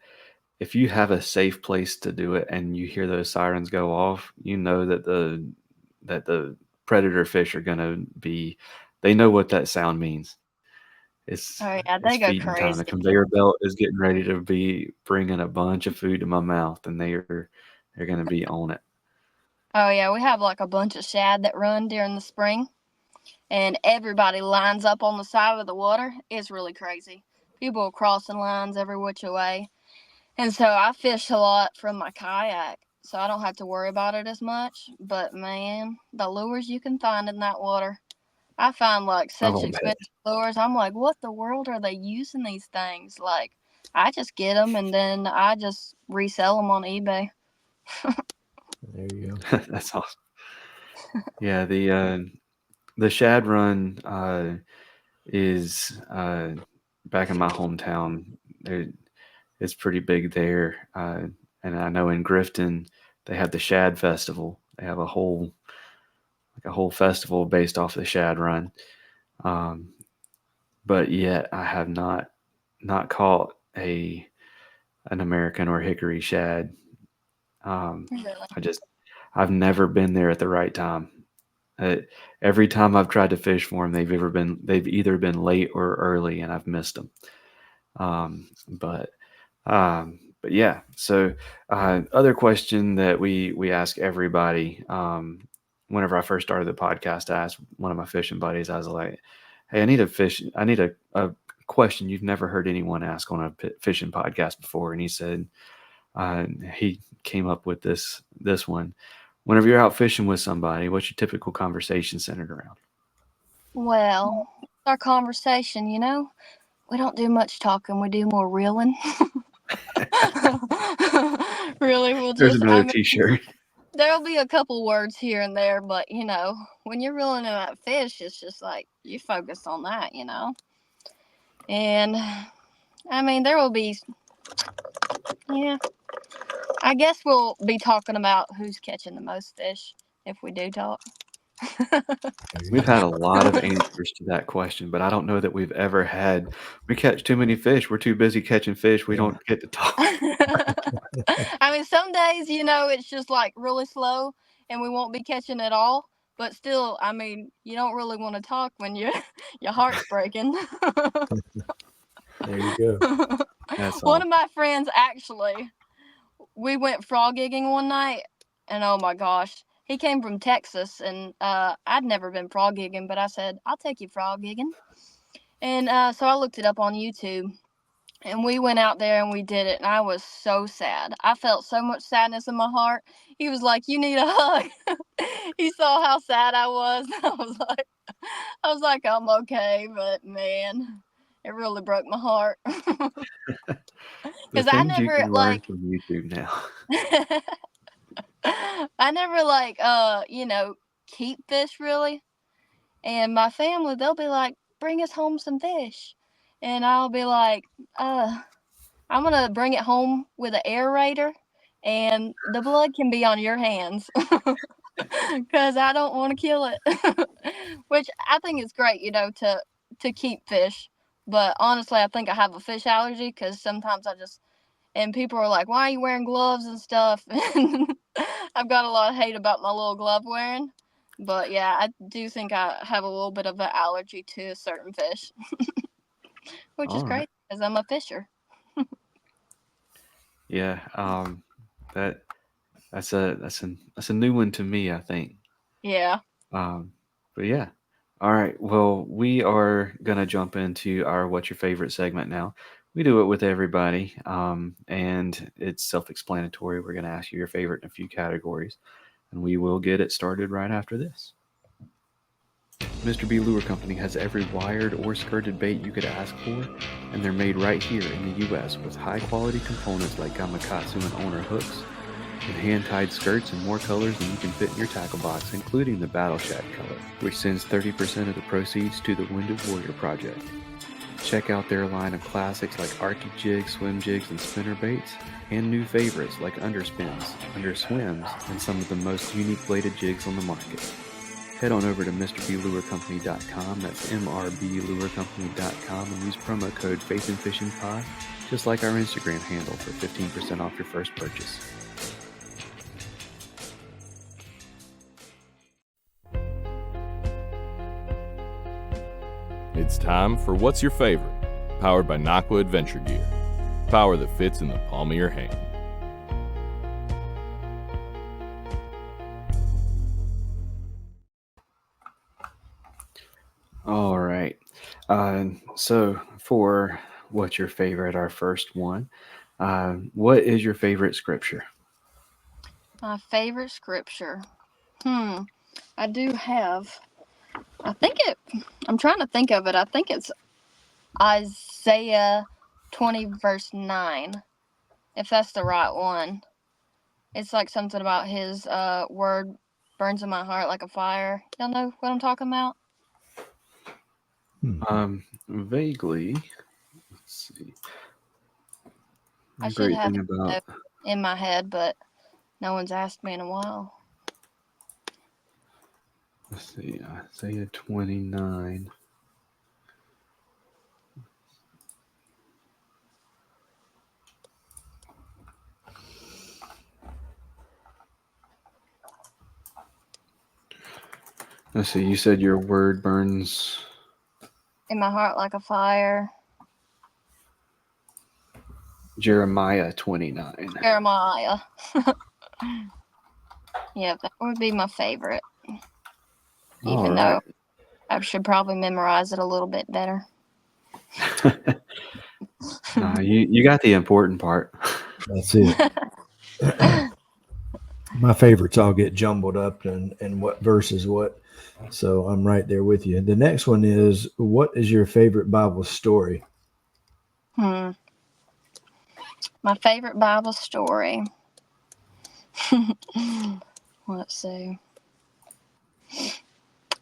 Speaker 5: if you have a safe place to do it and you hear those sirens go off, you know that the predator fish are gonna be. They know what that sound means. It's
Speaker 8: Oh yeah,
Speaker 5: it's
Speaker 8: they go
Speaker 5: feeding time. The
Speaker 8: crazy.
Speaker 5: conveyor belt is getting ready to be bringing a bunch of food to my mouth, and they're gonna be on it.
Speaker 8: Oh yeah, we have like a bunch of shad that run during the spring, and everybody lines up on the side of the water. It's really crazy. People are crossing lines every which way. And so I fish a lot from my kayak, so I don't have to worry about it as much. But man, the lures you can find in that water. I find like such
Speaker 5: Oh, bet.
Speaker 8: expensive lures. I'm like, what the world are they using these things? Like, I just get them and then I just resell them on eBay.
Speaker 7: There you go.
Speaker 5: That's awesome. Yeah, the shad run is back in my hometown. It's pretty big there, and I know in Grifton they have the Shad Festival. They have a whole festival based off the shad run. But yet I have not caught an American or hickory shad.
Speaker 8: Really?
Speaker 5: I've never been there at the right time. Every time I've tried to fish for them, they've either been late or early, and I've missed them. But yeah. So other question that we ask everybody. Whenever I first started the podcast, I asked one of my fishing buddies. I was like, "Hey, I need a question you've never heard anyone ask on a fishing podcast before." And he said, he came up with this one. Whenever you're out fishing with somebody, what's your typical conversation centered around?
Speaker 8: Well, our conversation, you know, we don't do much talking. We do more reeling. Really,
Speaker 5: There's another T-shirt.
Speaker 8: There'll be a couple words here and there, but you know, when you're reeling in that fish, it's just like you focus on that, you know. And I mean, there will be, yeah. I guess we'll be talking about who's catching the most fish if we do talk.
Speaker 5: We've had a lot of answers to that question, but I don't know that we've ever had, we catch too many fish. We're too busy catching fish. We don't get to talk.
Speaker 8: I mean, some days, you know, it's just like really slow and we won't be catching at all. But still, I mean, you don't really want to talk when your heart's breaking.
Speaker 7: There you go.
Speaker 5: That's
Speaker 8: One
Speaker 5: all.
Speaker 8: of my friends, actually, we went frog gigging one night, and oh my gosh, he came from Texas, and I'd never been frog gigging, but I said, I'll take you frog gigging. And so I looked it up on YouTube, and we went out there and we did it, and I was so sad. I felt so much sadness in my heart. He was like, you need a hug. He saw how sad I was. I was like, I'm okay, but man, it really broke my heart.
Speaker 5: The
Speaker 8: Because I
Speaker 5: things you
Speaker 8: never
Speaker 5: can learn from YouTube now.
Speaker 8: I never you know, keep fish really. And my family, they'll be like, bring us home some fish. And I'll be like, I'm gonna bring it home with an aerator and the blood can be on your hands. Because I don't want to kill it. Which I think is great, you know, to keep fish. But honestly, I think I have a fish allergy because sometimes And people are like, why are you wearing gloves and stuff? And I've got a lot of hate about my little glove wearing. But yeah, I do think I have a little bit of an allergy to certain fish, which is
Speaker 5: All right.
Speaker 8: great because I'm a fisher.
Speaker 5: Yeah. That that's a new one to me, I think.
Speaker 8: Yeah.
Speaker 5: But yeah. All right. Well, we are gonna jump into our "What's Your Favorite" segment now. We do it with everybody, and it's self-explanatory. We're gonna ask you your favorite in a few categories, and we will get it started right after this. Mr. B Lure Company has every wired or skirted bait you could ask for, and they're made right here in the U.S. with high-quality components like Gamakatsu and owner hooks, with hand-tied skirts in more colors than you can fit in your tackle box, including the Battle Shack color, which sends 30% of the proceeds to the Wounded Warrior Project. Check out their line of classics like Arctic jigs, swim jigs, and spinner baits, and new favorites like underspins, underswims, and some of the most unique bladed jigs on the market. Head on over to MrBLureCompany.com, that's MRBLureCompany.com, and use promo code faithnfishn, just like our Instagram handle, for 15% off your first purchase.
Speaker 1: It's time for What's Your Favorite? Powered by Nakwa Adventure Gear. Power that fits in the palm of your hand.
Speaker 5: All right. So for What's Your Favorite, our first one, what is your favorite scripture?
Speaker 8: My favorite scripture. I do have. I'm trying to think of it. I think it's Isaiah 20 verse 9. If that's the right one. It's like something about his word burns in my heart like a fire. Y'all know what I'm talking about?
Speaker 5: Vaguely. Let's see.
Speaker 8: I
Speaker 5: The
Speaker 8: should
Speaker 5: great
Speaker 8: have
Speaker 5: thing
Speaker 8: it
Speaker 5: about
Speaker 8: in my head, but no one's asked me in a while.
Speaker 5: let's see, Isaiah 29. Let's see, you said your word burns.
Speaker 8: In my heart like a fire.
Speaker 5: Jeremiah 29.
Speaker 8: Jeremiah. Yeah, that would be my favorite. Even though I should probably memorize it a little bit better.
Speaker 5: No, you got the important part.
Speaker 7: That's it. My favorites all get jumbled up and what verse is what. So I'm right there with you. The next one is, what is your favorite Bible story?
Speaker 8: My favorite Bible story. Let's see.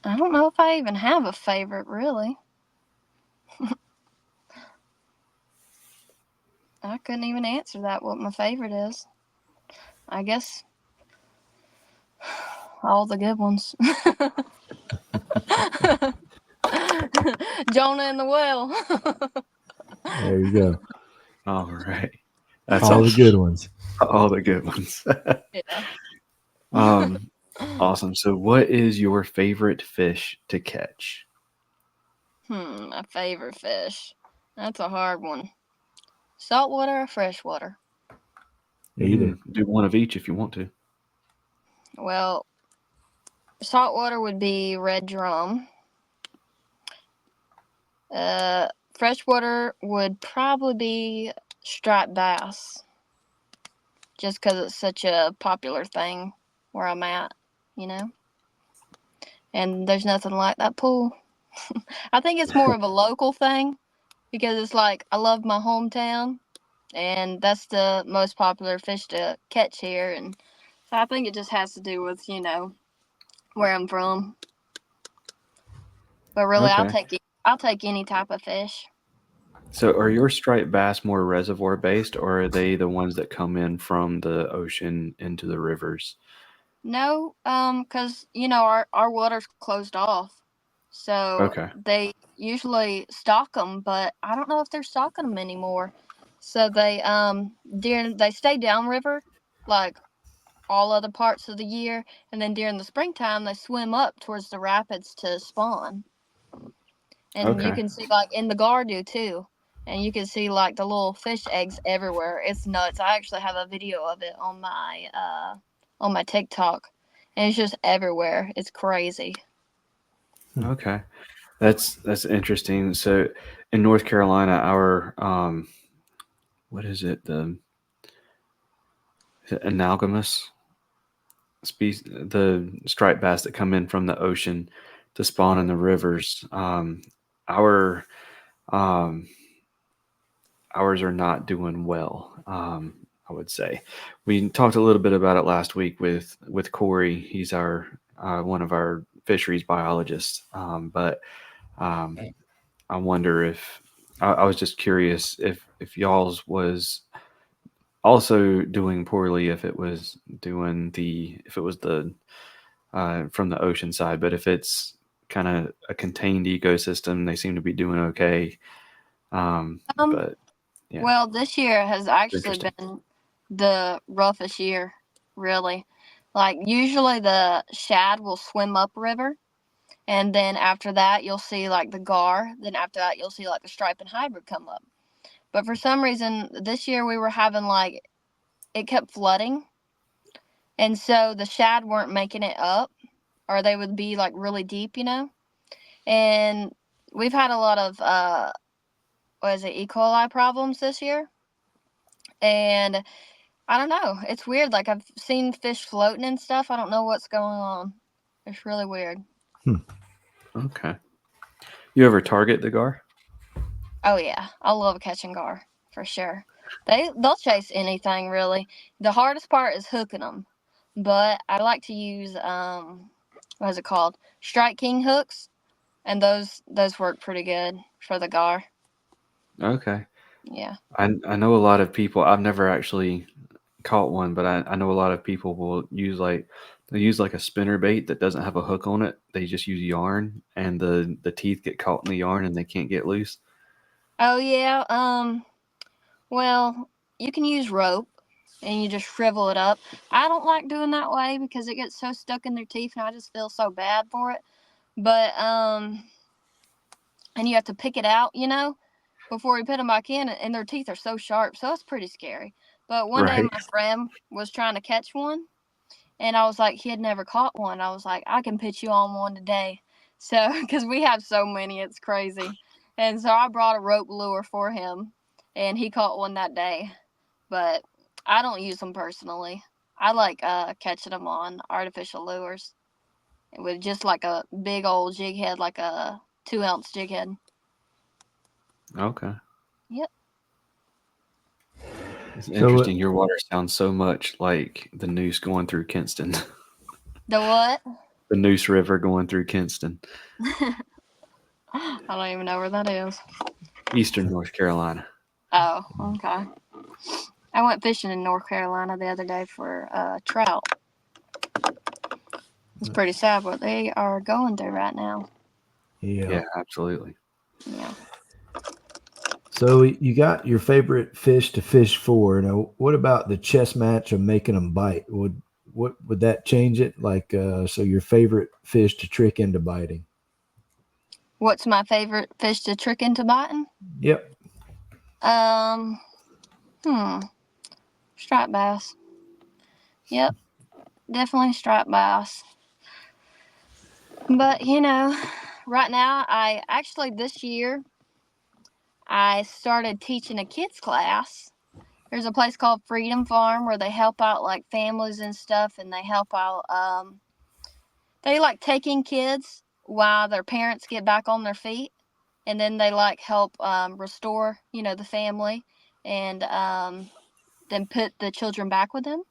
Speaker 8: I don't know if I even have a favorite, really. I couldn't even answer that, what my favorite is. I guess all the good ones. Jonah and the whale.
Speaker 7: There you go.
Speaker 5: All right. That's
Speaker 7: all the
Speaker 5: awesome.
Speaker 7: good ones.
Speaker 5: All the good ones.
Speaker 8: Yeah.
Speaker 5: Awesome. So what is your favorite fish to catch?
Speaker 8: My favorite fish. That's a hard one. Saltwater or freshwater?
Speaker 5: You can do one of each if you want to.
Speaker 8: Well, saltwater would be red drum. Freshwater would probably be striped bass. Just because it's such a popular thing where I'm at, And there's nothing like that pool. I think it's more of a local thing because it's like I love my hometown and that's the most popular fish to catch here. And so I think it just has to do with, where I'm from. But really,
Speaker 5: Okay.
Speaker 8: I'll take any type of fish.
Speaker 5: So are your striped bass more reservoir based, or are they the ones that come in from the ocean into the rivers?
Speaker 8: No, because our water's closed off, so
Speaker 5: Okay.
Speaker 8: they usually stock them, but I don't know if they're stocking them anymore. So they stay downriver, like all other parts of the year, and then during the springtime they swim up towards the rapids to spawn. And you
Speaker 5: Okay.
Speaker 8: can see like in the Gardu too, and you can see like the little fish eggs everywhere. It's nuts. I actually have a video of it on my TikTok, and it's just everywhere. It's crazy.
Speaker 5: Okay. That's interesting. So in North Carolina, our what is it? Is it analogous species, the striped bass that come in from the ocean to spawn in the rivers. Our ours are not doing well. I would say we talked a little bit about it last week with Corey. He's our one of our fisheries biologists. But I wonder if I was just curious if y'all's was also doing poorly, if it was the from the ocean side, but if it's kind of a contained ecosystem, they seem to be doing okay. But yeah,
Speaker 8: Well, this year has actually
Speaker 5: interesting.
Speaker 8: been the roughest year, really. Like usually the shad will swim upriver, and then after that you'll see like the gar. Then after that you'll see like the stripe and hybrid come up. But for some reason this year we were having like it kept flooding, and so the shad weren't making it up, or they would be like really deep, And we've had a lot of E. coli problems this year, and I don't know. It's weird. Like I've seen fish floating and stuff. I don't know what's going on. It's really weird.
Speaker 5: Okay. You ever target the gar?
Speaker 8: Oh yeah, I love catching gar for sure. They'll chase anything really. The hardest part is hooking them, but I like to use what is it called? Strike King hooks, and those work pretty good for the gar.
Speaker 5: Okay.
Speaker 8: Yeah.
Speaker 5: I know a lot of people. I've never actually caught one, but I know a lot of people will use like a spinner bait that doesn't have a hook on it. They just use yarn, and the teeth get caught in the yarn and they can't get loose.
Speaker 8: Oh yeah. Well, you can use rope, and you just shrivel it up. I don't like doing that way because it gets so stuck in their teeth, and I just feel so bad for it. But and you have to pick it out, before you put them back in, and their teeth are so sharp, so it's pretty scary. But one day
Speaker 5: Right.
Speaker 8: my friend was trying to catch one, and I was like, he had never caught one. I was like, I can put you on one today. So, because we have so many, it's crazy. And so I brought a rope lure for him, and he caught one that day. But I don't use them personally. I like catching them on artificial lures with just like a big old jig head, like a 2-ounce jig head.
Speaker 5: Okay.
Speaker 8: Yep.
Speaker 5: It's interesting. Your water sounds so much like the Neuse going through Kinston.
Speaker 8: The what?
Speaker 5: The Neuse River going through Kinston.
Speaker 8: I don't even know where that is.
Speaker 5: Eastern North Carolina.
Speaker 8: Oh, okay. I went fishing in North Carolina the other day for trout. It's pretty sad what they are going through right now.
Speaker 5: Yeah, absolutely.
Speaker 8: Yeah.
Speaker 7: So you got your favorite fish to fish for. Now, what about the chess match of making them bite? Would that change it? Like, so your favorite fish to trick into biting?
Speaker 8: What's my favorite fish to trick into biting?
Speaker 7: Yep.
Speaker 8: Striped bass. Yep, definitely striped bass. But right now, this year, I started teaching a kids class. There's a place called Freedom Farm where they help out like families and stuff, and they help out. They like taking kids while their parents get back on their feet, and then they like help restore, the family, and then put the children back with them.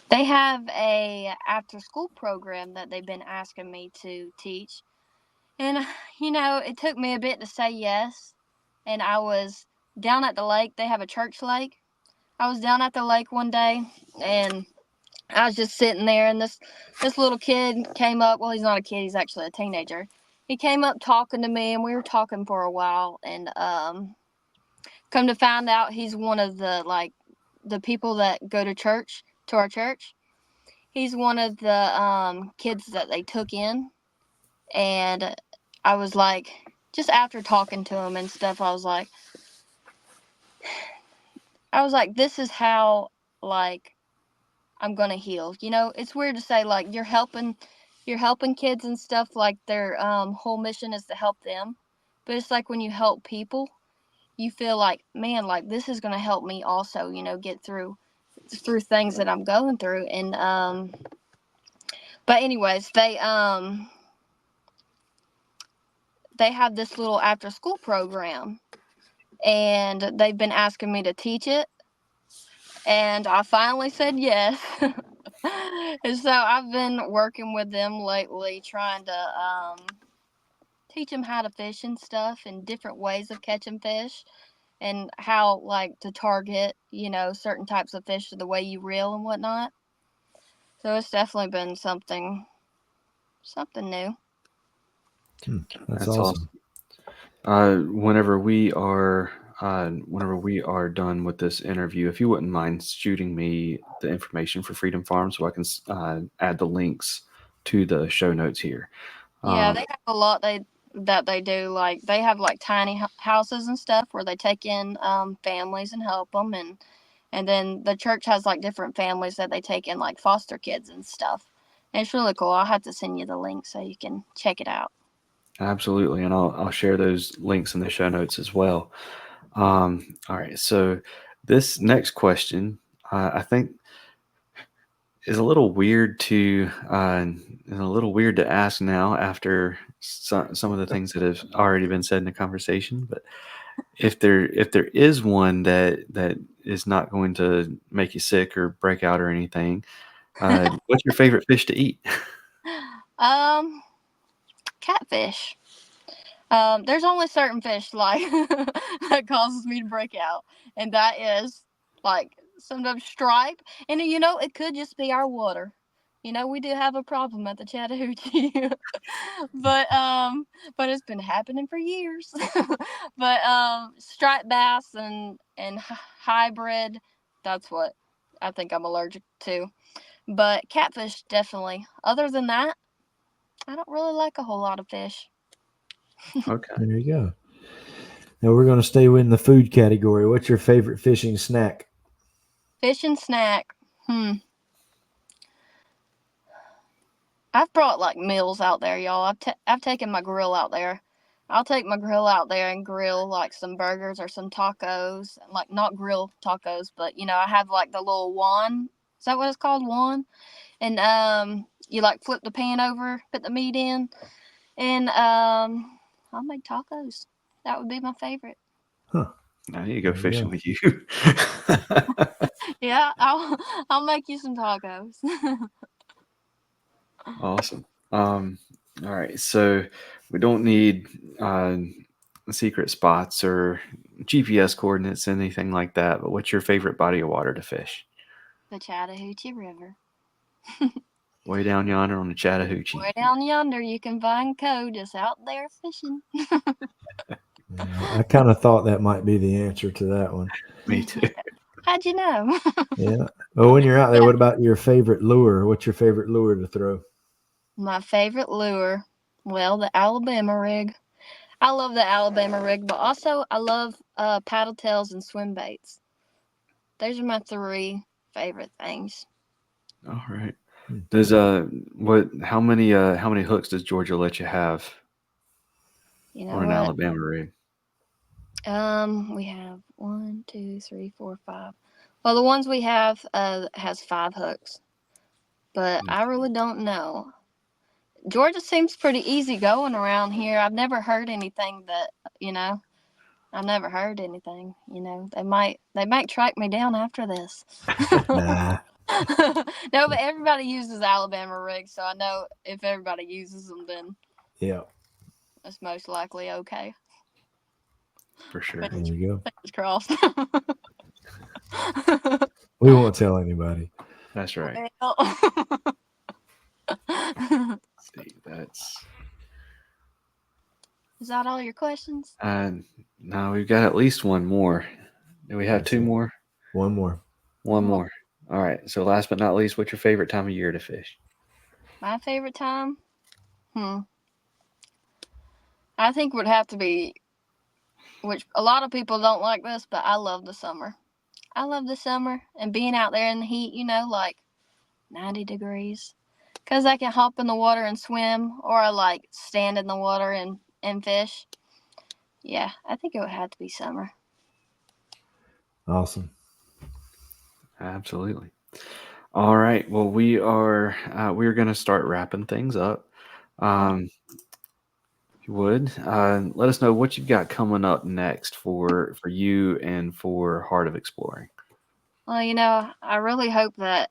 Speaker 8: They have a after-school program that they've been asking me to teach. And, it took me a bit to say yes. And I was down at the lake. They have a church lake. I was down at the lake one day, and I was just sitting there, and this little kid came up. Well, he's not a kid. He's actually a teenager. he came up talking to me, and we were talking for a while. And come to find out, he's one of the people that go to our church. He's one of the kids that they took in. And I was like, just after talking to him and stuff, I was like, this is how, like, I'm gonna heal. You know, it's weird to say, like, you're helping kids and stuff, like their whole mission is to help them. But it's like when you help people, you feel like, man, like this is gonna help me also, you know, get through things that I'm going through. And but anyways, they have this little after school program, and they've been asking me to teach it, and I finally said yes. And so I've been working with them lately, trying to teach them how to fish and stuff, and different ways of catching fish, and how, like, to target, you know, certain types of fish, the way you reel and whatnot. So it's definitely been something new.
Speaker 7: That's awesome.
Speaker 5: Whenever we are done with this interview, if you wouldn't mind shooting me the information for Freedom Farm so I can add the links to the show notes here.
Speaker 8: Yeah, they have a lot that they do. Like, they have like tiny houses and stuff where they take in families and help them, and then the church has like different families that they take in, like foster kids and stuff. And it's really cool. I'll have to send you the link so you can check it out.
Speaker 5: Absolutely, and I'll share those links in the show notes as well. All right, so this next question, I think, is a little weird to ask now after some of the things that have already been said in the conversation. But if there is one that is not going to make you sick or break out or anything, what's your favorite fish to eat?
Speaker 8: Catfish. There's only certain fish like that causes me to break out, and that is like sometimes stripe. And you know, it could just be our water. You know, we do have a problem at the Chattahoochee, but it's been happening for years. But striped bass and hybrid, that's what I think I'm allergic to. But catfish, definitely. Other than that, I don't really like a whole lot of fish.
Speaker 5: Okay.
Speaker 7: There you go. Now we're going to stay in the food category. What's your favorite fishing snack?
Speaker 8: Fishing snack. I've brought like meals out there, y'all. I've taken my grill out there. I'll take my grill out there and grill like some burgers or some tacos. Like, not grill tacos, but you know, I have like the little wand. Is that what it's called? Wand? And you like flip the pan over, put the meat in, and I'll make tacos. That would be my favorite.
Speaker 7: Huh.
Speaker 5: Now you go fishing with you.
Speaker 8: Yeah, I'll make you some tacos.
Speaker 5: Awesome. All right. So we don't need secret spots or GPS coordinates, anything like that. But what's your favorite body of water to fish?
Speaker 8: The Chattahoochee River.
Speaker 5: Way down yonder on the Chattahoochee.
Speaker 8: Way down yonder, you can find Co just out there fishing.
Speaker 7: Yeah, I kind of thought that might be the answer to that one.
Speaker 5: Me too.
Speaker 8: How'd you know?
Speaker 7: Yeah. Well, when you're out there, what about your favorite lure? What's your favorite lure to throw?
Speaker 8: My favorite lure, well, the Alabama rig. I love the Alabama rig, but also I love paddle tails and swim baits. Those are my 3 favorite things.
Speaker 5: All right. Does how many hooks does Georgia let you have on an Alabama rig?
Speaker 8: We have 1, 2, 3, 4, 5. Well, the ones we have has 5 hooks, but I really don't know. Georgia seems pretty easy going around here. I've never heard anything that, you know, they might track me down after this.
Speaker 7: Nah.
Speaker 8: No, but everybody uses Alabama rigs, so I know if everybody uses them, then
Speaker 7: Yeah,
Speaker 8: it's most likely okay.
Speaker 5: For sure.
Speaker 7: there you go.
Speaker 8: Fingers crossed.
Speaker 7: We won't tell anybody.
Speaker 5: That's right.
Speaker 8: Well.
Speaker 5: Let's see, that's
Speaker 8: Is that all your questions?
Speaker 5: No, we've got at least one more. Do we have two more?
Speaker 7: One more.
Speaker 5: One more. All right. So last but not least, what's your favorite time of year to fish?
Speaker 8: My favorite time? I think would have to be, which a lot of people don't like this, but I love the summer. I love the summer and being out there in the heat, like 90 degrees. Because I can hop in the water and swim, or I like stand in the water and fish. Yeah, I think it would have to be summer.
Speaker 7: Awesome.
Speaker 5: Absolutely. All right. Well, we're going to start wrapping things up. If you would let us know what you've got coming up next for you and for Heart of Exploring.
Speaker 8: Well, I really hope that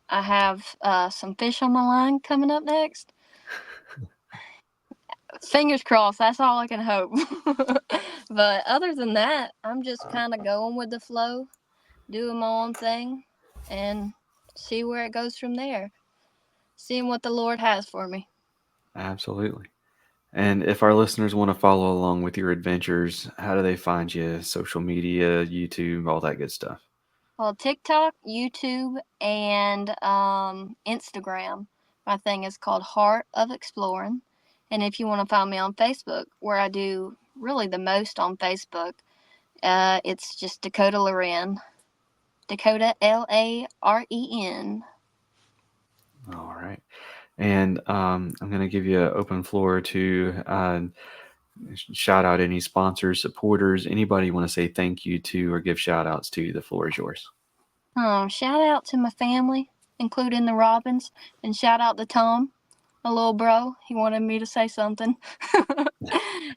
Speaker 8: I have some fish on my line coming up next. Fingers crossed. That's all I can hope. But other than that, I'm just kind of going with the flow, doing my own thing, and see where it goes from there. Seeing what the Lord has for me.
Speaker 5: Absolutely. And if our listeners want to follow along with your adventures, how do they find you? Social media, YouTube, all that good stuff.
Speaker 8: Well, TikTok, YouTube, and Instagram. My thing is called Heart of Exploring. And if you want to find me on Facebook, where I do really the most on Facebook, it's just Dakota Laren. Dakota Laren.
Speaker 5: All right. And I'm going to give you an open floor to shout out any sponsors, supporters, anybody you want to say thank you to or give shout outs to. The floor is yours.
Speaker 8: Shout out to my family, including the Robins, and shout out to Tom, my little bro. He wanted me to say something.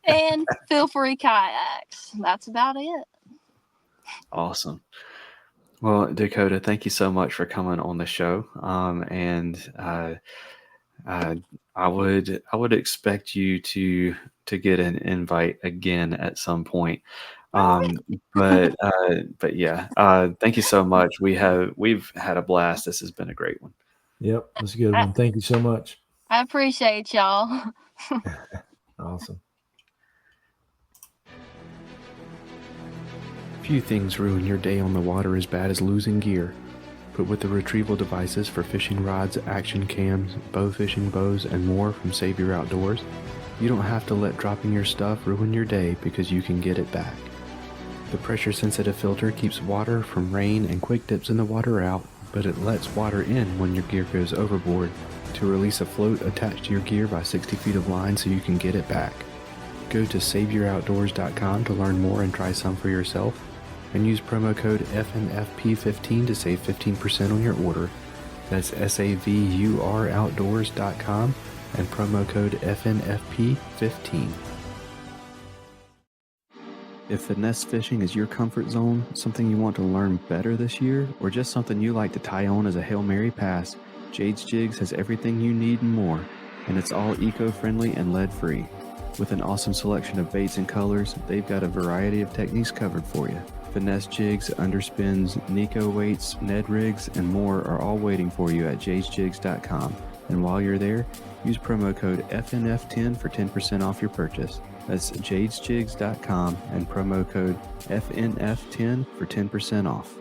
Speaker 8: And Feel Free Kayaks. That's about it.
Speaker 5: Awesome. Well, Dakota, thank you so much for coming on the show. I would expect you to get an invite again at some point. But yeah, thank you so much. We've had a blast. This has been a great one.
Speaker 7: Yep, that's a good one. Thank you so much.
Speaker 8: I appreciate y'all.
Speaker 7: Awesome.
Speaker 5: Few things ruin your day on the water as bad as losing gear. But with the retrieval devices for fishing rods, action cams, bow fishing bows, and more from Save Your Outdoors, you don't have to let dropping your stuff ruin your day because you can get it back. The pressure-sensitive filter keeps water from rain and quick dips in the water out, but it lets water in when your gear goes overboard to release a float attached to your gear by 60 feet of line so you can get it back. Go to SaveYourOutdoors.com to learn more and try some for yourself, and use promo code FNFP15 to save 15% on your order. That's SaveYourOutdoors.com and promo code FNFP15. If finesse fishing is your comfort zone, something you want to learn better this year, or just something you like to tie on as a Hail Mary pass, Jade's Jigs has everything you need and more, and it's all eco-friendly and lead-free. With an awesome selection of baits and colors, they've got a variety of techniques covered for you. Finesse jigs, underspins, Nico weights, Ned rigs, and more are all waiting for you at jadesjigs.com. And while you're there, use promo code FNF10 for 10% off your purchase. That's jadesjigs.com and promo code FNF10 for 10% off.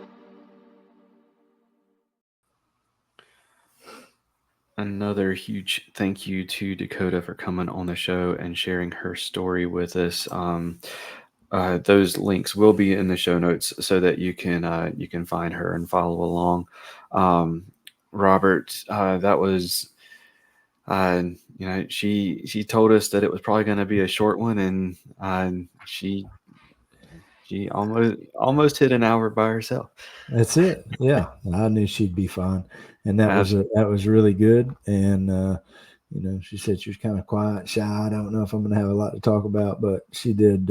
Speaker 5: Another huge thank you to Dakota for coming on the show and sharing her story with us. Those links will be in the show notes so that you can find her and follow along. Robert, that was, she told us that it was probably going to be a short one, and she almost hit an hour by herself.
Speaker 7: That's it. Yeah, I knew she'd be fine, and that was really good. And she said she was kind of quiet, shy. I don't know if I'm going to have a lot to talk about, but she did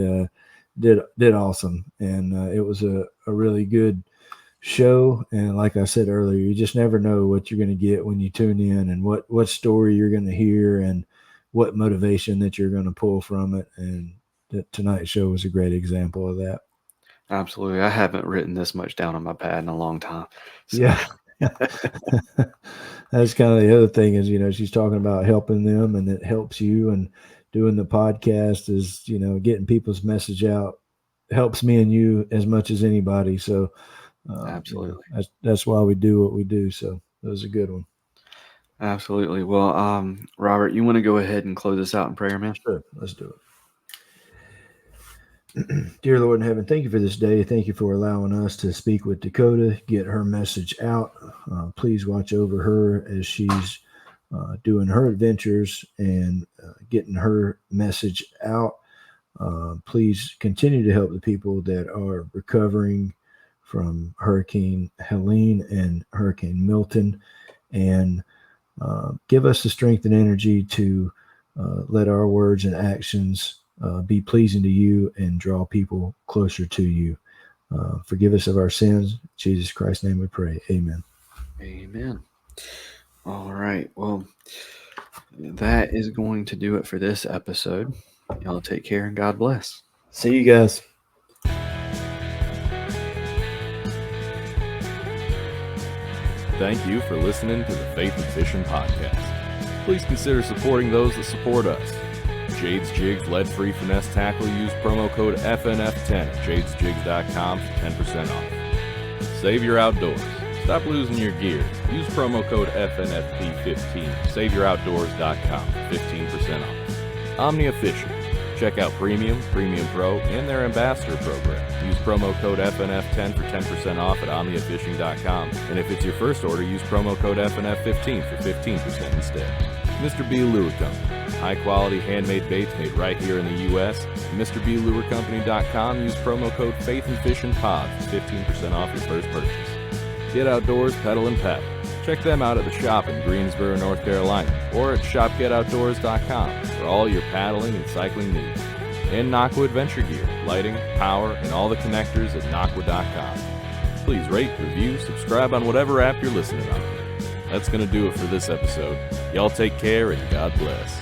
Speaker 7: awesome, and it was a really good show. And like I said earlier, you just never know what you're going to get when you tune in, and what story you're going to hear, and what motivation that you're going to pull from it. And tonight's show was a great example of that.
Speaker 5: Absolutely. I haven't written this much down on my pad in a long time. So.
Speaker 7: Yeah. That's kind of the other thing is, she's talking about helping them, and it helps you, and doing the podcast is, getting people's message out helps me and you as much as anybody. So
Speaker 5: Absolutely.
Speaker 7: That's why we do what we do. So that was a good one.
Speaker 5: Absolutely. Well, Robert, you want to go ahead and close us out in prayer, man?
Speaker 7: Sure. Let's do it. Dear Lord in heaven, thank you for this day. Thank you for allowing us to speak with Dakota, get her message out. Please watch over her as she's doing her adventures and getting her message out. Please continue to help the people that are recovering from Hurricane Helene and Hurricane Milton, and give us the strength and energy to let our words and actions be pleasing to you and draw people closer to you. Forgive us of our sins. In Jesus Christ's name we pray. Amen.
Speaker 5: Amen. All right. Well, that is going to do it for this episode. Y'all take care and God bless.
Speaker 7: See you guys.
Speaker 1: Thank you for listening to the Faith and Fishing podcast. Please consider supporting those that support us. Jade's Jigs lead-free finesse tackle. Use promo code FNF10 at jadesjigs.com for 10% off. Save your outdoors. Stop losing your gear. Use promo code FNFP15 at saveyouroutdoors.com for 15% off. Omnia Fishing. Check out Premium, Premium Pro, and their Ambassador program. Use promo code FNF10 for 10% off at OmniaFishing.com. And if it's your first order, use promo code FNF15 for 15% instead. Mr. B Lure Company. High-quality handmade baits made right here in the U.S. MrBLureCompany.com. Use promo code faithnfishn for 15% off your first purchase. Get outdoors, pedal and paddle. Check them out at the shop in Greensboro, North Carolina, or at shopgetoutdoors.com for all your paddling and cycling needs. And Nocqua Adventure Gear, lighting, power, and all the connectors at Nocqua.com. Please rate, review, subscribe on whatever app you're listening on. That's going to do it for this episode. Y'all take care and God bless.